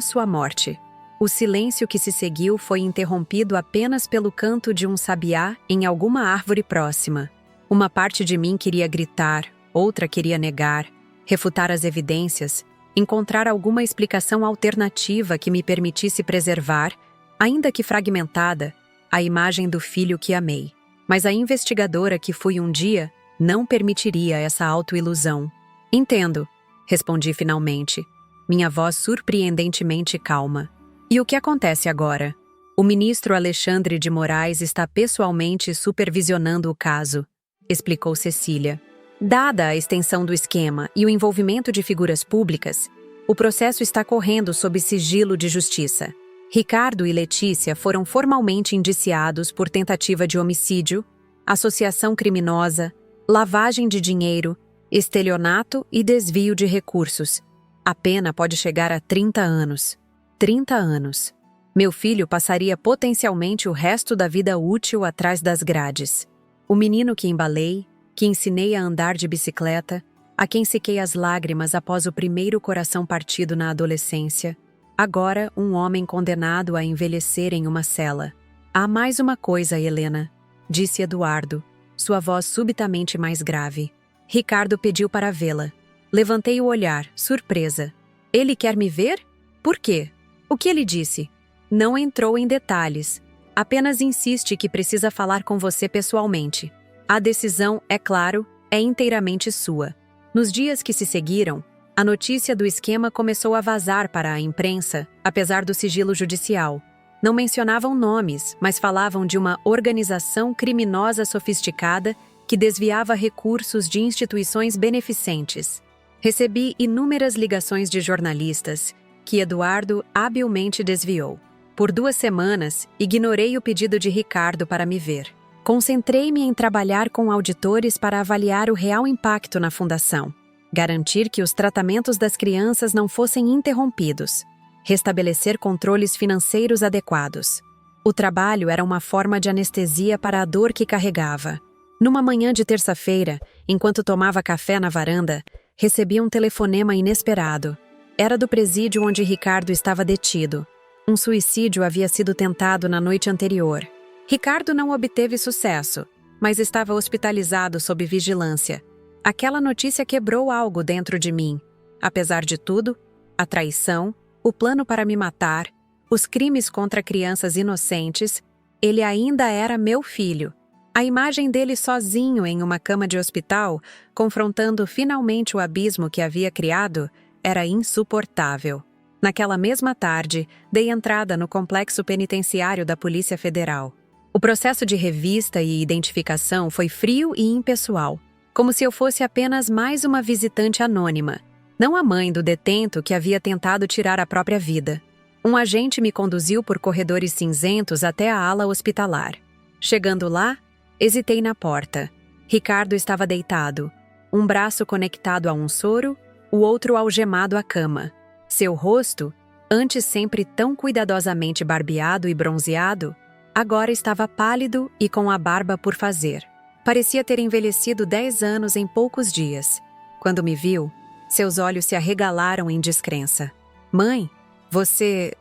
sua morte. O silêncio que se seguiu foi interrompido apenas pelo canto de um sabiá em alguma árvore próxima. Uma parte de mim queria gritar, outra queria negar, refutar as evidências, encontrar alguma explicação alternativa que me permitisse preservar, ainda que fragmentada, a imagem do filho que amei. Mas a investigadora que fui um dia não permitiria essa autoilusão. Entendo, respondi finalmente, minha voz surpreendentemente calma. E o que acontece agora? O ministro Alexandre de Moraes está pessoalmente supervisionando o caso, explicou Cecília. Dada a extensão do esquema e o envolvimento de figuras públicas, o processo está correndo sob sigilo de justiça. Ricardo e Letícia foram formalmente indiciados por tentativa de homicídio, associação criminosa, lavagem de dinheiro, estelionato e desvio de recursos. A pena pode chegar a 30 anos. 30 anos. Meu filho passaria potencialmente o resto da vida útil atrás das grades. O menino que embalei, que ensinei a andar de bicicleta, a quem sequei as lágrimas após o primeiro coração partido na adolescência, agora um homem condenado a envelhecer em uma cela. Há mais uma coisa, Helena, disse Eduardo, sua voz subitamente mais grave. Ricardo pediu para vê-la. Levantei o olhar, surpresa. Ele quer me ver? Por quê? O que ele disse? Não entrou em detalhes. Apenas insiste que precisa falar com você pessoalmente. A decisão, é claro, é inteiramente sua. Nos dias que se seguiram, a notícia do esquema começou a vazar para a imprensa, apesar do sigilo judicial. Não mencionavam nomes, mas falavam de uma organização criminosa sofisticada que desviava recursos de instituições beneficentes. Recebi inúmeras ligações de jornalistas, que Eduardo habilmente desviou. Por 2 semanas, ignorei o pedido de Ricardo para me ver. Concentrei-me em trabalhar com auditores para avaliar o real impacto na fundação, garantir que os tratamentos das crianças não fossem interrompidos, restabelecer controles financeiros adequados. O trabalho era uma forma de anestesia para a dor que carregava. Numa manhã de terça-feira, enquanto tomava café na varanda, recebi um telefonema inesperado. Era do presídio onde Ricardo estava detido. Um suicídio havia sido tentado na noite anterior. Ricardo não obteve sucesso, mas estava hospitalizado sob vigilância. Aquela notícia quebrou algo dentro de mim. Apesar de tudo, a traição, o plano para me matar, os crimes contra crianças inocentes, ele ainda era meu filho. A imagem dele sozinho em uma cama de hospital, confrontando finalmente o abismo que havia criado, era insuportável. Naquela mesma tarde, dei entrada no complexo penitenciário da Polícia Federal. O processo de revista e identificação foi frio e impessoal, como se eu fosse apenas mais uma visitante anônima, não a mãe do detento que havia tentado tirar a própria vida. Um agente me conduziu por corredores cinzentos até a ala hospitalar. Chegando lá, hesitei na porta. Ricardo estava deitado, um braço conectado a um soro, o outro algemado à cama. Seu rosto, antes sempre tão cuidadosamente barbeado e bronzeado, agora estava pálido e com a barba por fazer. Parecia ter envelhecido 10 anos em poucos dias. Quando me viu, seus olhos se arregalaram em descrença. Mãe, você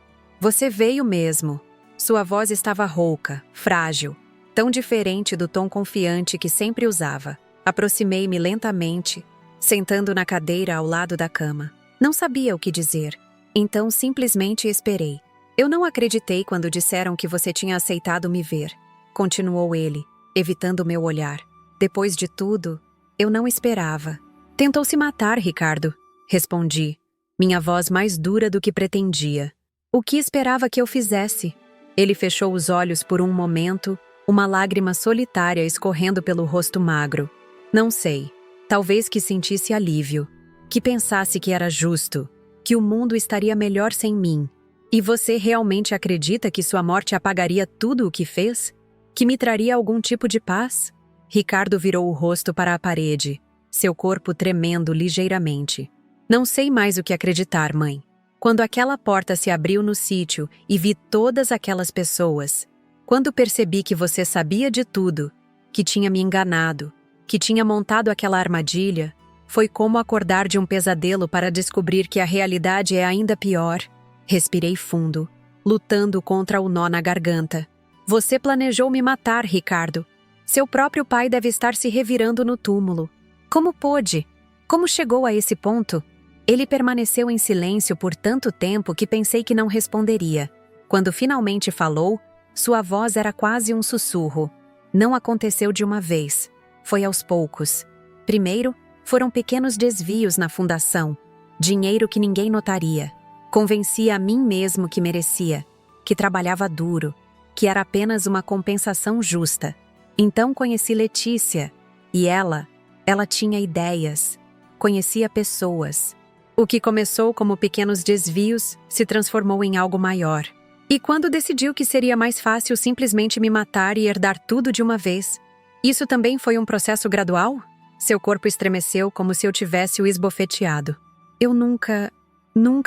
veio mesmo. Sua voz estava rouca, frágil, tão diferente do tom confiante que sempre usava. Aproximei-me lentamente, sentando na cadeira ao lado da cama. Não sabia o que dizer, então simplesmente esperei. Eu não acreditei quando disseram que você tinha aceitado me ver, continuou ele, evitando meu olhar. Depois de tudo, eu não esperava. Tentou se matar, Ricardo, respondi, minha voz mais dura do que pretendia. O que esperava que eu fizesse? Ele fechou os olhos por um momento, uma lágrima solitária escorrendo pelo rosto magro. Não sei, talvez que sentisse alívio, que pensasse que era justo, que o mundo estaria melhor sem mim. E você realmente acredita que sua morte apagaria tudo o que fez? Que me traria algum tipo de paz? Ricardo virou o rosto para a parede, seu corpo tremendo ligeiramente. Não sei mais o que acreditar, mãe. Quando aquela porta se abriu no sítio e vi todas aquelas pessoas, quando percebi que você sabia de tudo, que tinha me enganado, que tinha montado aquela armadilha, foi como acordar de um pesadelo para descobrir que a realidade é ainda pior. Respirei fundo, lutando contra o nó na garganta. Você planejou me matar, Ricardo. Seu próprio pai deve estar se revirando no túmulo. Como pôde? Como chegou a esse ponto? Ele permaneceu em silêncio por tanto tempo que pensei que não responderia. Quando finalmente falou, sua voz era quase um sussurro. Não aconteceu de uma vez. Foi aos poucos. Primeiro, foram pequenos desvios na fundação. Dinheiro que ninguém notaria. Convenci a mim mesmo que merecia, que trabalhava duro, que era apenas uma compensação justa. Então conheci Letícia, e ela Ela tinha ideias, conhecia pessoas. O que começou como pequenos desvios se transformou em algo maior. E quando decidiu que seria mais fácil simplesmente me matar e herdar tudo de uma vez, isso também foi um processo gradual? Seu corpo estremeceu como se eu tivesse o esbofeteado. Eu nunca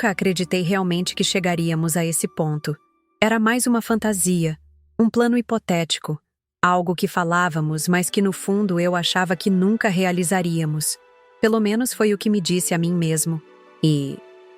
acreditei realmente que chegaríamos a esse ponto. Era mais uma fantasia, um plano hipotético, algo que falávamos, mas que no fundo eu achava que nunca realizaríamos. Pelo menos foi o que me disse a mim mesmo.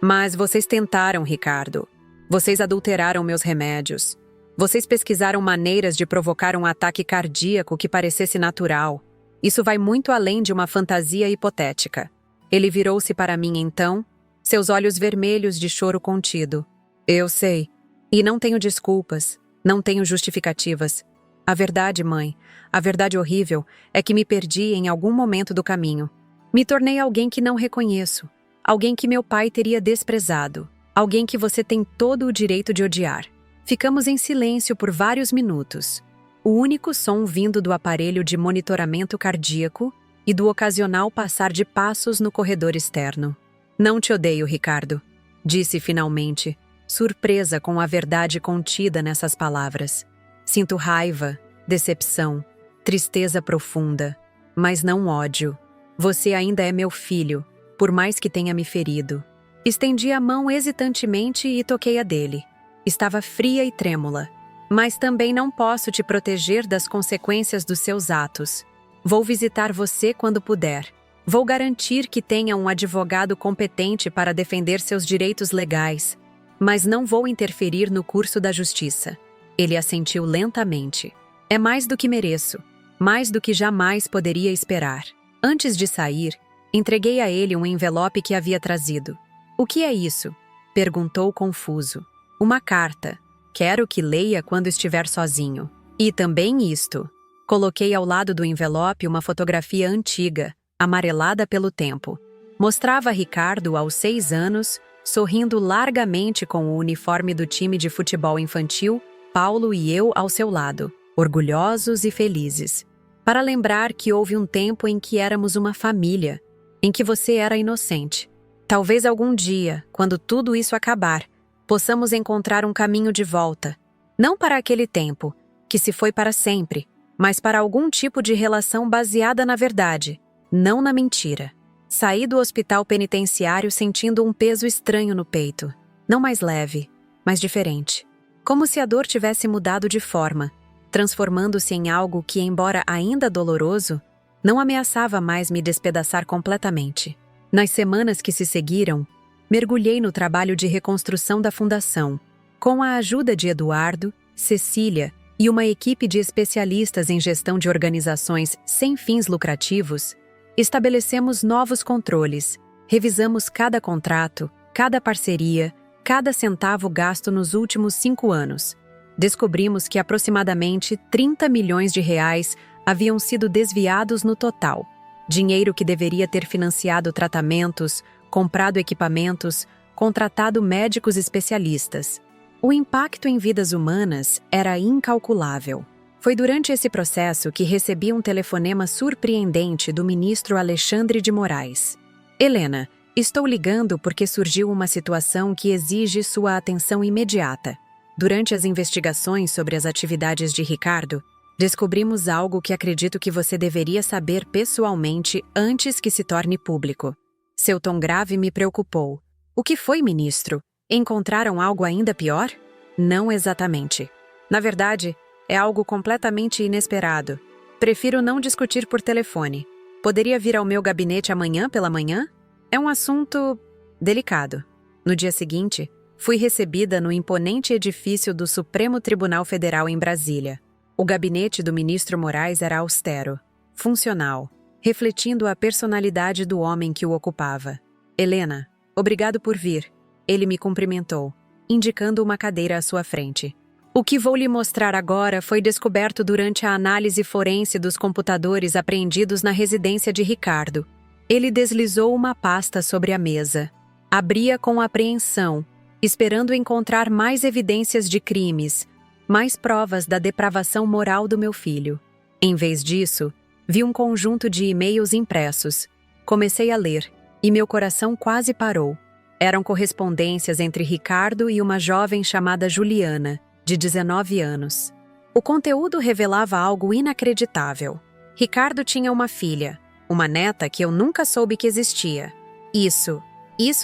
Mas vocês tentaram, Ricardo. Vocês adulteraram meus remédios. Vocês pesquisaram maneiras de provocar um ataque cardíaco que parecesse natural. Isso vai muito além de uma fantasia hipotética. Ele virou-se para mim então, seus olhos vermelhos de choro contido. Eu sei. E não tenho desculpas, não tenho justificativas. A verdade, mãe, a verdade horrível, é que me perdi em algum momento do caminho. Me tornei alguém que não reconheço, alguém que meu pai teria desprezado, alguém que você tem todo o direito de odiar. Ficamos em silêncio por vários minutos. O único som vindo do aparelho de monitoramento cardíaco e do ocasional passar de passos no corredor externo. Não te odeio, Ricardo, disse finalmente, surpresa com a verdade contida nessas palavras. Sinto raiva, decepção, tristeza profunda, mas não ódio. Você ainda é meu filho, por mais que tenha me ferido. Estendi a mão hesitantemente e toquei a dele. Estava fria e trêmula. Mas também não posso te proteger das consequências dos seus atos. Vou visitar você quando puder. Vou garantir que tenha um advogado competente para defender seus direitos legais. Mas não vou interferir no curso da justiça. Ele assentiu lentamente. É mais do que mereço. Mais do que jamais poderia esperar. Antes de sair, entreguei a ele um envelope que havia trazido. O que é isso? Perguntou confuso. Uma carta. Quero que leia quando estiver sozinho. E também isto. Coloquei ao lado do envelope uma fotografia antiga, amarelada pelo tempo. Mostrava Ricardo aos 6 anos, sorrindo largamente com o uniforme do time de futebol infantil, Paulo e eu ao seu lado, orgulhosos e felizes. Para lembrar que houve um tempo em que éramos uma família, em que você era inocente. Talvez algum dia, quando tudo isso acabar, possamos encontrar um caminho de volta. Não para aquele tempo, que se foi para sempre, mas para algum tipo de relação baseada na verdade, não na mentira. Saí do hospital penitenciário sentindo um peso estranho no peito. Não mais leve, mas diferente. Como se a dor tivesse mudado de forma, transformando-se em algo que, embora ainda doloroso, não ameaçava mais me despedaçar completamente. Nas semanas que se seguiram, mergulhei no trabalho de reconstrução da fundação, com a ajuda de Eduardo, Cecília e uma equipe de especialistas em gestão de organizações sem fins lucrativos. Estabelecemos novos controles, revisamos cada contrato, cada parceria, cada centavo gasto nos últimos 5 anos. Descobrimos que aproximadamente 30 milhões de reais haviam sido desviados no total. Dinheiro que deveria ter financiado tratamentos, comprado equipamentos, contratado médicos especialistas. O impacto em vidas humanas era incalculável. Foi durante esse processo que recebi um telefonema surpreendente do ministro Alexandre de Moraes. Helena, estou ligando porque surgiu uma situação que exige sua atenção imediata. Durante as investigações sobre as atividades de Ricardo, descobrimos algo que acredito que você deveria saber pessoalmente antes que se torne público. Seu tom grave me preocupou. O que foi, ministro? Encontraram algo ainda pior? Não exatamente. Na verdade, é algo completamente inesperado. Prefiro não discutir por telefone. Poderia vir ao meu gabinete amanhã pela manhã? É um assunto delicado. No dia seguinte, fui recebida no imponente edifício do Supremo Tribunal Federal em Brasília. O gabinete do ministro Moraes era austero, funcional, refletindo a personalidade do homem que o ocupava. Helena, obrigado por vir. Ele me cumprimentou, indicando uma cadeira à sua frente. O que vou lhe mostrar agora foi descoberto durante a análise forense dos computadores apreendidos na residência de Ricardo. Ele deslizou uma pasta sobre a mesa. Abria com apreensão, esperando encontrar mais evidências de crimes, mais provas da depravação moral do meu filho. Em vez disso, Vi um conjunto de e-mails impressos. Comecei a ler, e meu coração quase parou. Eram correspondências entre Ricardo e uma jovem chamada Juliana, de 19 anos. O conteúdo revelava algo inacreditável. Ricardo tinha uma filha, uma neta que eu nunca soube que existia. Isso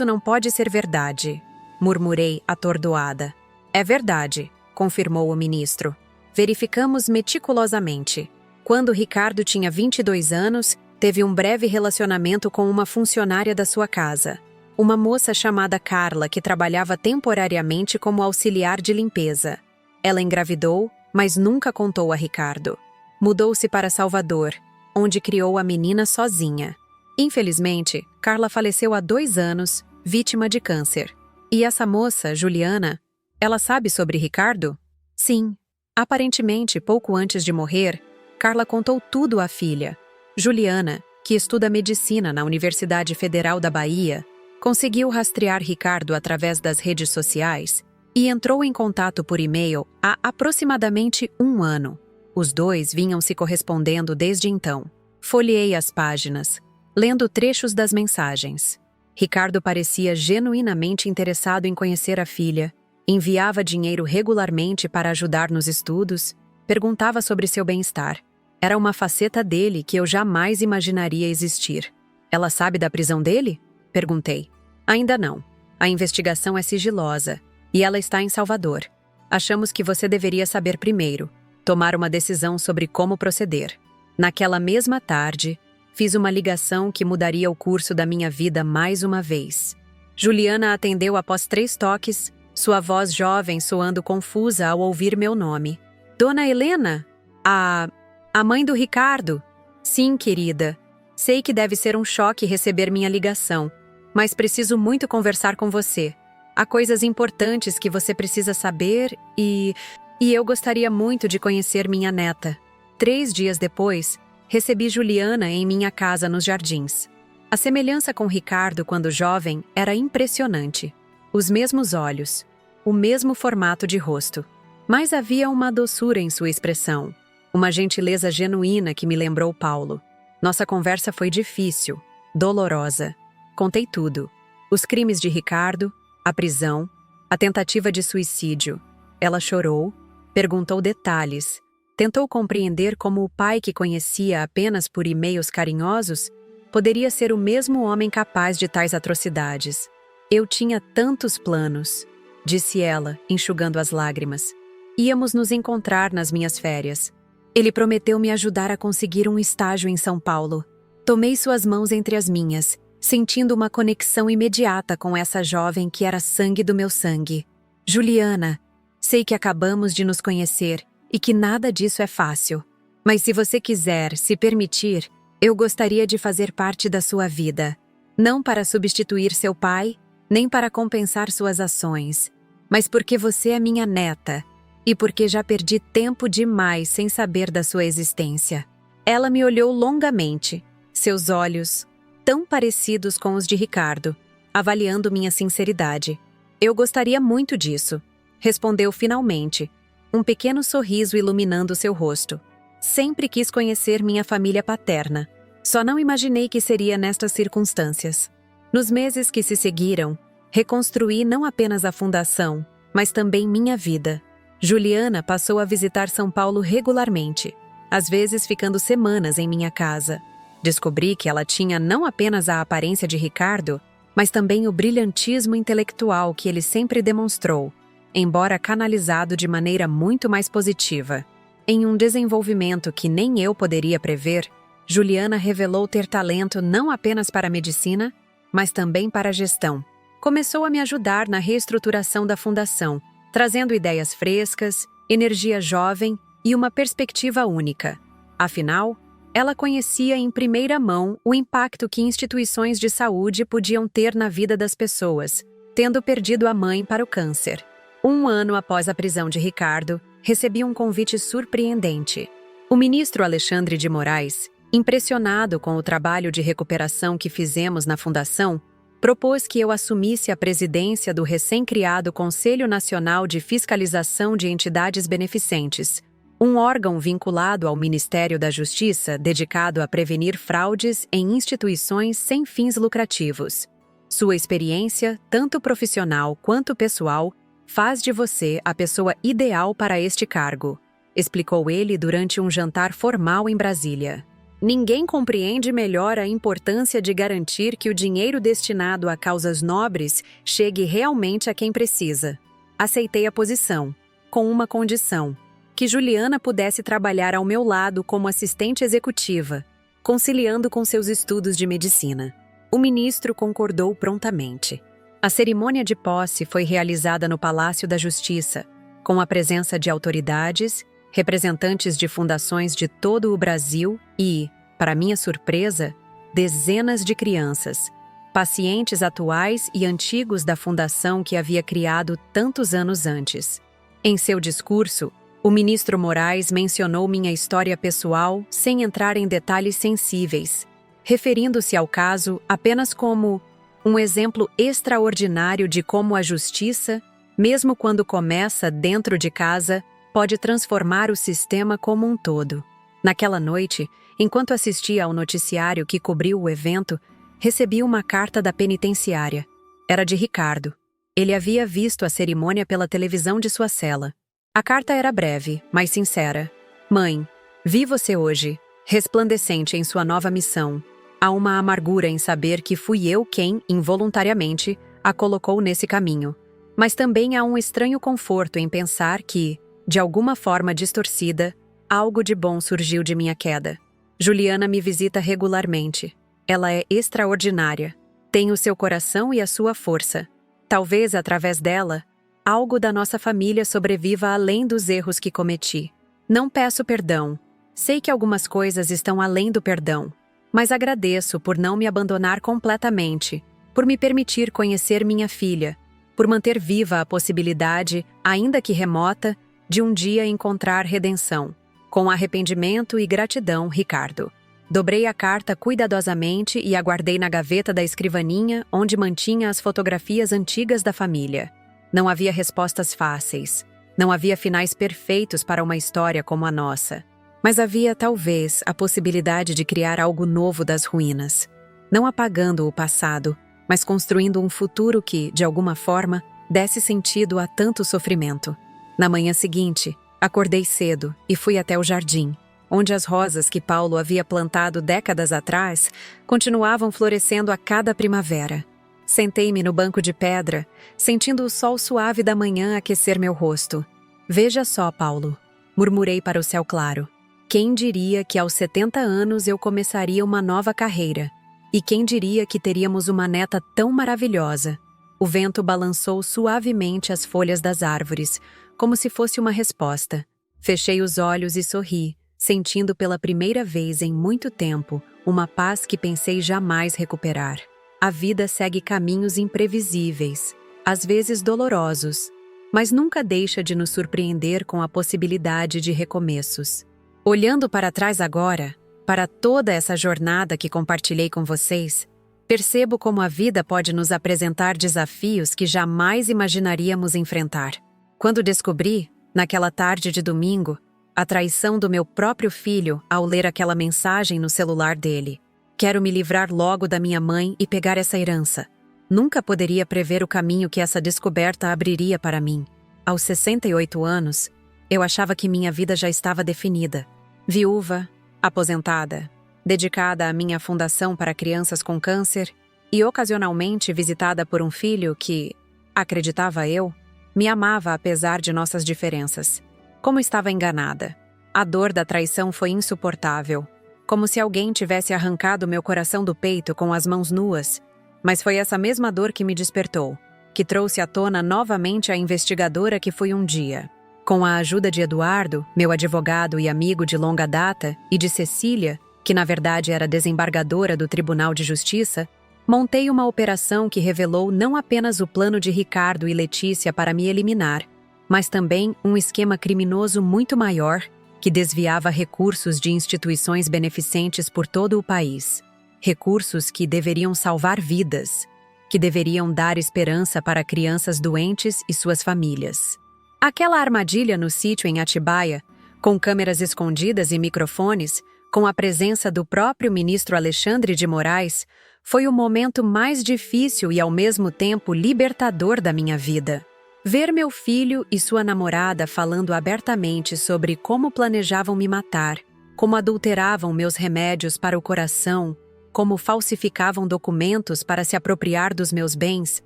não pode ser verdade, murmurei atordoada. É verdade, confirmou o ministro. Verificamos meticulosamente. Quando Ricardo tinha 22 anos, teve um breve relacionamento com uma funcionária da sua casa. Uma moça chamada Carla que trabalhava temporariamente como auxiliar de limpeza. Ela engravidou, mas nunca contou a Ricardo. Mudou-se para Salvador, onde criou a menina sozinha. Infelizmente, Carla faleceu há 2 anos, vítima de câncer. E essa moça, Juliana, ela sabe sobre Ricardo? Sim. Aparentemente, pouco antes de morrer, Carla contou tudo à filha. Juliana, que estuda medicina na Universidade Federal da Bahia, conseguiu rastrear Ricardo através das redes sociais e entrou em contato por e-mail há aproximadamente 1 ano. Os dois vinham se correspondendo desde então. Folheei as páginas, lendo trechos das mensagens. Ricardo parecia genuinamente interessado em conhecer a filha, enviava dinheiro regularmente para ajudar nos estudos, perguntava sobre seu bem-estar. Era uma faceta dele que eu jamais imaginaria existir. Ela sabe da prisão dele? Perguntei. Ainda não. A investigação é sigilosa e ela está em Salvador. Achamos que você deveria saber primeiro, tomar uma decisão sobre como proceder. Naquela mesma tarde, fiz uma ligação que mudaria o curso da minha vida mais uma vez. Juliana atendeu após 3 toques, sua voz jovem soando confusa ao ouvir meu nome. Dona Helena? A mãe do Ricardo? Sim, querida. Sei que deve ser um choque receber minha ligação, mas preciso muito conversar com você. Há coisas importantes que você precisa saber e eu gostaria muito de conhecer minha neta. 3 dias depois, recebi Juliana em minha casa nos Jardins. A semelhança com Ricardo quando jovem era impressionante. Os mesmos olhos, o mesmo formato de rosto. Mas havia uma doçura em sua expressão, uma gentileza genuína que me lembrou Paulo. Nossa conversa foi difícil, dolorosa. Contei tudo. Os crimes de Ricardo, a prisão, a tentativa de suicídio. Ela chorou, perguntou detalhes, tentou compreender como o pai que conhecia apenas por e-mails carinhosos poderia ser o mesmo homem capaz de tais atrocidades. Eu tinha tantos planos, disse ela, enxugando as lágrimas. Íamos nos encontrar nas minhas férias. Ele prometeu me ajudar a conseguir um estágio em São Paulo. Tomei suas mãos entre as minhas, sentindo uma conexão imediata com essa jovem que era sangue do meu sangue. Juliana, sei que acabamos de nos conhecer e que nada disso é fácil. Mas se você quiser, se permitir, eu gostaria de fazer parte da sua vida. Não para substituir seu pai, nem para compensar suas ações, mas porque você é minha neta e porque já perdi tempo demais sem saber da sua existência. Ela me olhou longamente, seus olhos, tão parecidos com os de Ricardo, avaliando minha sinceridade. Eu gostaria muito disso, respondeu finalmente, um pequeno sorriso iluminando seu rosto. Sempre quis conhecer minha família paterna. Só não imaginei que seria nestas circunstâncias. Nos meses que se seguiram, reconstruí não apenas a fundação, mas também minha vida. Juliana passou a visitar São Paulo regularmente, às vezes ficando semanas em minha casa. Descobri que ela tinha não apenas a aparência de Ricardo, mas também o brilhantismo intelectual que ele sempre demonstrou, embora canalizado de maneira muito mais positiva. Em um desenvolvimento que nem eu poderia prever, Juliana revelou ter talento não apenas para a medicina, mas também para a gestão. Começou a me ajudar na reestruturação da fundação, trazendo ideias frescas, energia jovem e uma perspectiva única. Afinal, ela conhecia em primeira mão o impacto que instituições de saúde podiam ter na vida das pessoas, tendo perdido a mãe para o câncer. 1 ano após a prisão de Ricardo, recebi um convite surpreendente. O ministro Alexandre de Moraes, impressionado com o trabalho de recuperação que fizemos na fundação, propôs que eu assumisse a presidência do recém-criado Conselho Nacional de Fiscalização de Entidades Beneficentes, um órgão vinculado ao Ministério da Justiça dedicado a prevenir fraudes em instituições sem fins lucrativos. Sua experiência, tanto profissional quanto pessoal, faz de você a pessoa ideal para este cargo, explicou ele durante um jantar formal em Brasília. Ninguém compreende melhor a importância de garantir que o dinheiro destinado a causas nobres chegue realmente a quem precisa. Aceitei a posição, com uma condição: que Juliana pudesse trabalhar ao meu lado como assistente executiva, conciliando com seus estudos de medicina. O ministro concordou prontamente. A cerimônia de posse foi realizada no Palácio da Justiça, com a presença de autoridades, representantes de fundações de todo o Brasil e, para minha surpresa, dezenas de crianças, pacientes atuais e antigos da fundação que havia criado tantos anos antes. Em seu discurso, o ministro Moraes mencionou minha história pessoal sem entrar em detalhes sensíveis, referindo-se ao caso apenas como um exemplo extraordinário de como a justiça, mesmo quando começa dentro de casa, pode transformar o sistema como um todo. Naquela noite, enquanto assistia ao noticiário que cobriu o evento, recebi uma carta da penitenciária. Era de Ricardo. Ele havia visto a cerimônia pela televisão de sua cela. A carta era breve, mas sincera. Mãe, vi você hoje, resplandecente em sua nova missão. Há uma amargura em saber que fui eu quem, involuntariamente, a colocou nesse caminho. Mas também há um estranho conforto em pensar que, de alguma forma distorcida, algo de bom surgiu de minha queda. Juliana me visita regularmente. Ela é extraordinária. Tem o seu coração e a sua força. Talvez, através dela, algo da nossa família sobreviva além dos erros que cometi. Não peço perdão. Sei que algumas coisas estão além do perdão. Mas agradeço por não me abandonar completamente, por me permitir conhecer minha filha, por manter viva a possibilidade, ainda que remota, de um dia encontrar redenção. Com arrependimento e gratidão, Ricardo. Dobrei a carta cuidadosamente e a guardei na gaveta da escrivaninha, onde mantinha as fotografias antigas da família. Não havia respostas fáceis. Não havia finais perfeitos para uma história como a nossa. Mas havia, talvez, a possibilidade de criar algo novo das ruínas. Não apagando o passado, mas construindo um futuro que, de alguma forma, desse sentido a tanto sofrimento. Na manhã seguinte, acordei cedo e fui até o jardim, onde as rosas que Paulo havia plantado décadas atrás continuavam florescendo a cada primavera. Sentei-me no banco de pedra, sentindo o sol suave da manhã aquecer meu rosto. Veja só, Paulo, murmurei para o céu claro. Quem diria que aos 70 anos eu começaria uma nova carreira? E quem diria que teríamos uma neta tão maravilhosa? O vento balançou suavemente as folhas das árvores, como se fosse uma resposta. Fechei os olhos e sorri, sentindo pela primeira vez em muito tempo uma paz que pensei jamais recuperar. A vida segue caminhos imprevisíveis, às vezes dolorosos, mas nunca deixa de nos surpreender com a possibilidade de recomeços. Olhando para trás agora, para toda essa jornada que compartilhei com vocês, percebo como a vida pode nos apresentar desafios que jamais imaginaríamos enfrentar. Quando descobri, naquela tarde de domingo, a traição do meu próprio filho ao ler aquela mensagem no celular dele. Quero me livrar logo da minha mãe e pegar essa herança. Nunca poderia prever o caminho que essa descoberta abriria para mim. Aos 68 anos, eu achava que minha vida já estava definida. Viúva, aposentada, dedicada à minha fundação para crianças com câncer e ocasionalmente visitada por um filho que, acreditava eu, me amava apesar de nossas diferenças. Como estava enganada. A dor da traição foi insuportável, como se alguém tivesse arrancado meu coração do peito com as mãos nuas. Mas foi essa mesma dor que me despertou, que trouxe à tona novamente a investigadora que fui um dia. Com a ajuda de Eduardo, meu advogado e amigo de longa data, e de Cecília, que na verdade era desembargadora do Tribunal de Justiça, montei uma operação que revelou não apenas o plano de Ricardo e Letícia para me eliminar, mas também um esquema criminoso muito maior que desviava recursos de instituições beneficentes por todo o país. Recursos que deveriam salvar vidas, que deveriam dar esperança para crianças doentes e suas famílias. Aquela armadilha no sítio em Atibaia Com câmeras escondidas e microfones, com a presença do próprio ministro Alexandre de Moraes, foi o momento mais difícil e ao mesmo tempo libertador da minha vida. Ver meu filho e sua namorada falando abertamente sobre como planejavam me matar, como adulteravam meus remédios para o coração, como falsificavam documentos para se apropriar dos meus bens,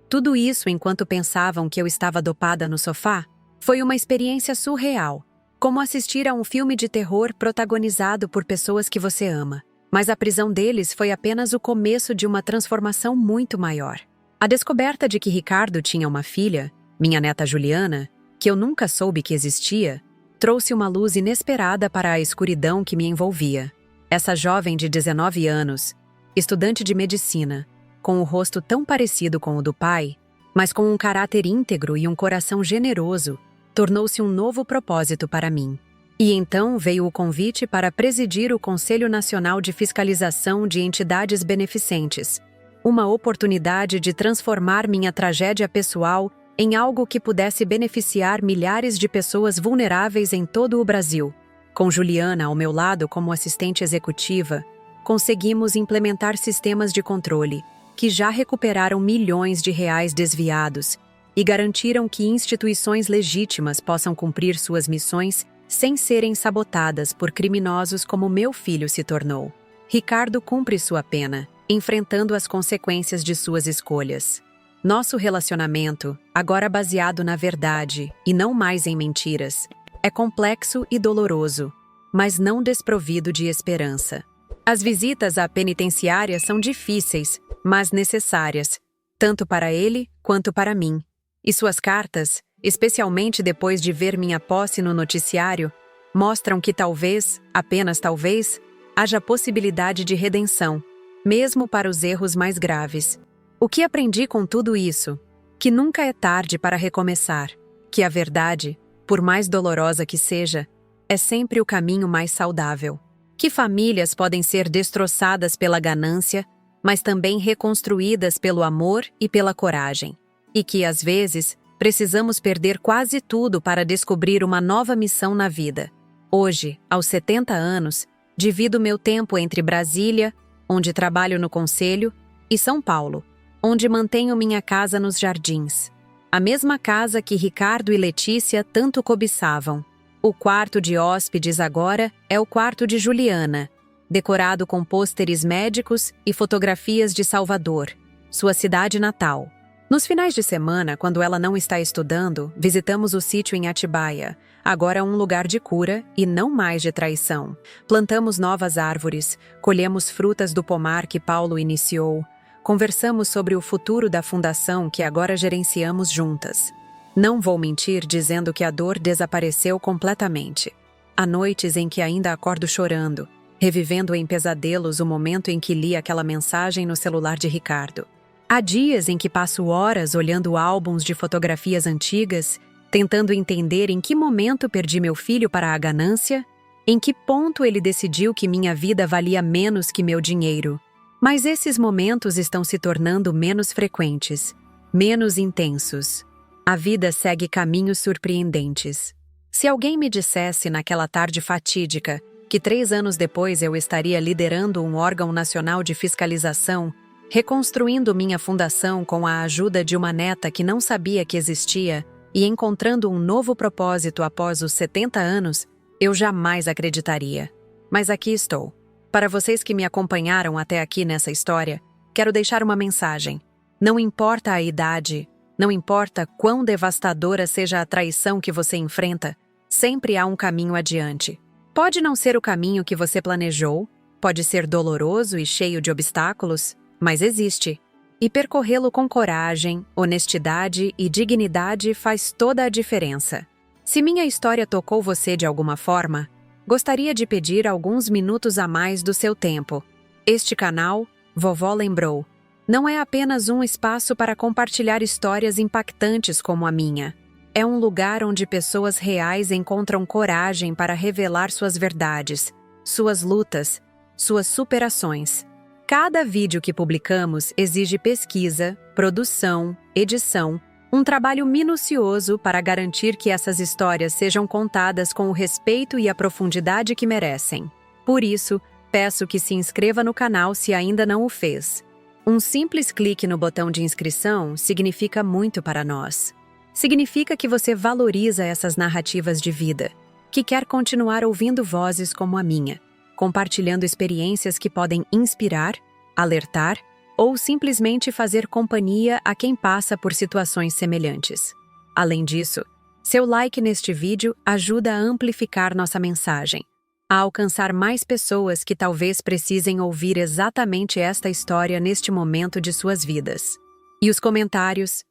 tudo isso enquanto pensavam que eu estava dopada no sofá, foi uma experiência surreal, como assistir a um filme de terror protagonizado por pessoas que você ama. Mas a prisão deles foi apenas o começo de uma transformação muito maior. A descoberta de que Ricardo tinha uma filha, minha neta Juliana, que eu nunca soube que existia, trouxe uma luz inesperada para a escuridão que me envolvia. Essa jovem de 19 anos, estudante de medicina, com o rosto tão parecido com o do pai, mas com um caráter íntegro e um coração generoso, tornou-se um novo propósito para mim. E então veio o convite para presidir o Conselho Nacional de Fiscalização de Entidades Beneficentes, uma oportunidade de transformar minha tragédia pessoal em algo que pudesse beneficiar milhares de pessoas vulneráveis em todo o Brasil. Com Juliana ao meu lado como assistente executiva, conseguimos implementar sistemas de controle que já recuperaram milhões de reais desviados e garantiram que instituições legítimas possam cumprir suas missões sem serem sabotadas por criminosos como meu filho se tornou. Ricardo cumpre sua pena, enfrentando as consequências de suas escolhas. Nosso relacionamento, agora baseado na verdade e não mais em mentiras, é complexo e doloroso, mas não desprovido de esperança. As visitas à penitenciária são difíceis, mas necessárias, tanto para ele quanto para mim. E suas cartas, especialmente depois de ver minha posse no noticiário, mostram que talvez, apenas talvez, haja possibilidade de redenção, mesmo para os erros mais graves. O que aprendi com tudo isso? Que nunca é tarde para recomeçar, que a verdade, por mais dolorosa que seja, é sempre o caminho mais saudável. Que famílias podem ser destroçadas pela ganância, mas também reconstruídas pelo amor e pela coragem. E que, às vezes, precisamos perder quase tudo para descobrir uma nova missão na vida. Hoje, aos 70 anos, divido meu tempo entre Brasília, onde trabalho no Conselho, e São Paulo, onde mantenho minha casa nos Jardins. A mesma casa que Ricardo e Letícia tanto cobiçavam. O quarto de hóspedes agora é o quarto de Juliana, decorado com pôsteres médicos e fotografias de Salvador, sua cidade natal. Nos finais de semana, quando ela não está estudando, visitamos o sítio em Atibaia, agora um lugar de cura e não mais de traição. Plantamos novas árvores, colhemos frutas do pomar que Paulo iniciou, conversamos sobre o futuro da fundação que agora gerenciamos juntas. Não vou mentir dizendo que a dor desapareceu completamente. Há noites em que ainda acordo chorando, revivendo em pesadelos o momento em que li aquela mensagem no celular de Ricardo. Há dias em que passo horas olhando álbuns de fotografias antigas, tentando entender em que momento perdi meu filho para a ganância, em que ponto ele decidiu que minha vida valia menos que meu dinheiro. Mas esses momentos estão se tornando menos frequentes, menos intensos. A vida segue caminhos surpreendentes. Se alguém me dissesse naquela tarde fatídica que 3 anos depois eu estaria liderando um órgão nacional de fiscalização, reconstruindo minha fundação com a ajuda de uma neta que não sabia que existia e encontrando um novo propósito após os 70 anos, eu jamais acreditaria. Mas aqui estou. Para vocês que me acompanharam até aqui nessa história, quero deixar uma mensagem. Não importa a idade, não importa quão devastadora seja a traição que você enfrenta, sempre há um caminho adiante. Pode não ser o caminho que você planejou, pode ser doloroso e cheio de obstáculos, mas existe. E percorrê-lo com coragem, honestidade e dignidade faz toda a diferença. Se minha história tocou você de alguma forma, gostaria de pedir alguns minutos a mais do seu tempo. Este canal, Vovó Lembrou, não é apenas um espaço para compartilhar histórias impactantes como a minha. É um lugar onde pessoas reais encontram coragem para revelar suas verdades, suas lutas, suas superações. Cada vídeo que publicamos exige pesquisa, produção, edição Um trabalho minucioso para garantir que essas histórias sejam contadas com o respeito e a profundidade que merecem. Por isso, peço que se inscreva no canal se ainda não o fez. Um simples clique no botão de inscrição significa muito para nós. Significa que você valoriza essas narrativas de vida, que quer continuar ouvindo vozes como a minha, compartilhando experiências que podem inspirar, alertar ou simplesmente fazer companhia a quem passa por situações semelhantes. Além disso, seu like neste vídeo ajuda a amplificar nossa mensagem, a alcançar mais pessoas que talvez precisem ouvir exatamente esta história neste momento de suas vidas. E os comentários?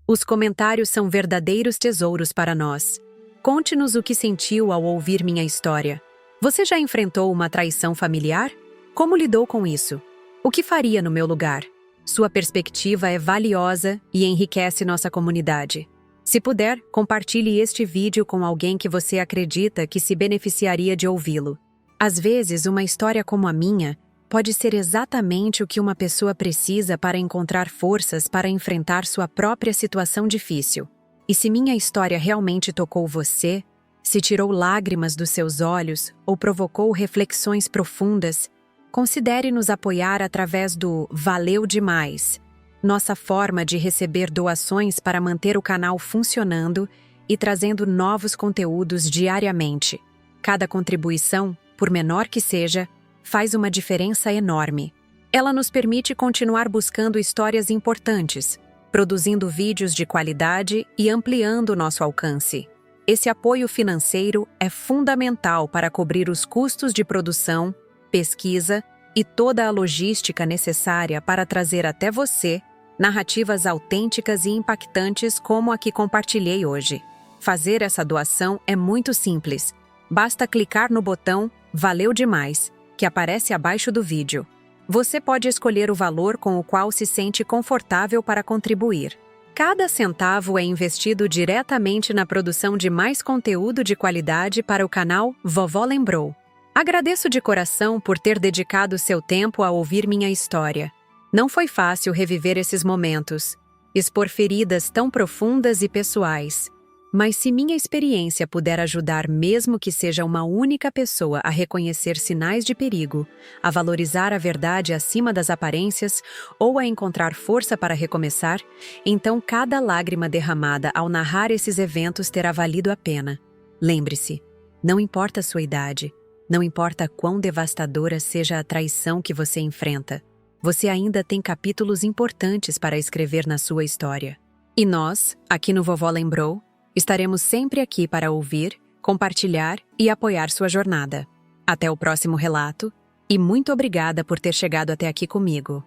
Os comentários são verdadeiros tesouros para nós. Conte-nos o que sentiu ao ouvir minha história. Você já enfrentou uma traição familiar? Como lidou com isso? O que faria no meu lugar? Sua perspectiva é valiosa e enriquece nossa comunidade. Se puder, compartilhe este vídeo com alguém que você acredita que se beneficiaria de ouvi-lo. Às vezes, uma história como a minha pode ser exatamente o que uma pessoa precisa para encontrar forças para enfrentar sua própria situação difícil. E se minha história realmente tocou você, se tirou lágrimas dos seus olhos ou provocou reflexões profundas, considere nos apoiar através do Valeu Demais, nossa forma de receber doações para manter o canal funcionando e trazendo novos conteúdos diariamente. Cada contribuição, por menor que seja, faz uma diferença enorme. Ela nos permite continuar buscando histórias importantes, produzindo vídeos de qualidade e ampliando nosso alcance. Esse apoio financeiro é fundamental para cobrir os custos de produção, pesquisa e toda a logística necessária para trazer até você narrativas autênticas e impactantes como a que compartilhei hoje. Fazer essa doação é muito simples. Basta clicar no botão Valeu Demais, que aparece abaixo do vídeo. Você pode escolher o valor com o qual se sente confortável para contribuir. Cada centavo é investido diretamente na produção de mais conteúdo de qualidade para o canal Vovó Lembrou. Agradeço de coração por ter dedicado seu tempo a ouvir minha história. Não foi fácil reviver esses momentos, expor feridas tão profundas e pessoais. Mas se minha experiência puder ajudar mesmo que seja uma única pessoa a reconhecer sinais de perigo, a valorizar a verdade acima das aparências ou a encontrar força para recomeçar, então cada lágrima derramada ao narrar esses eventos terá valido a pena. Lembre-se, não importa a sua idade, não importa quão devastadora seja a traição que você enfrenta, você ainda tem capítulos importantes para escrever na sua história. E nós, aqui no Vovó Lembrou, estaremos sempre aqui para ouvir, compartilhar e apoiar sua jornada. Até o próximo relato e muito obrigada por ter chegado até aqui comigo.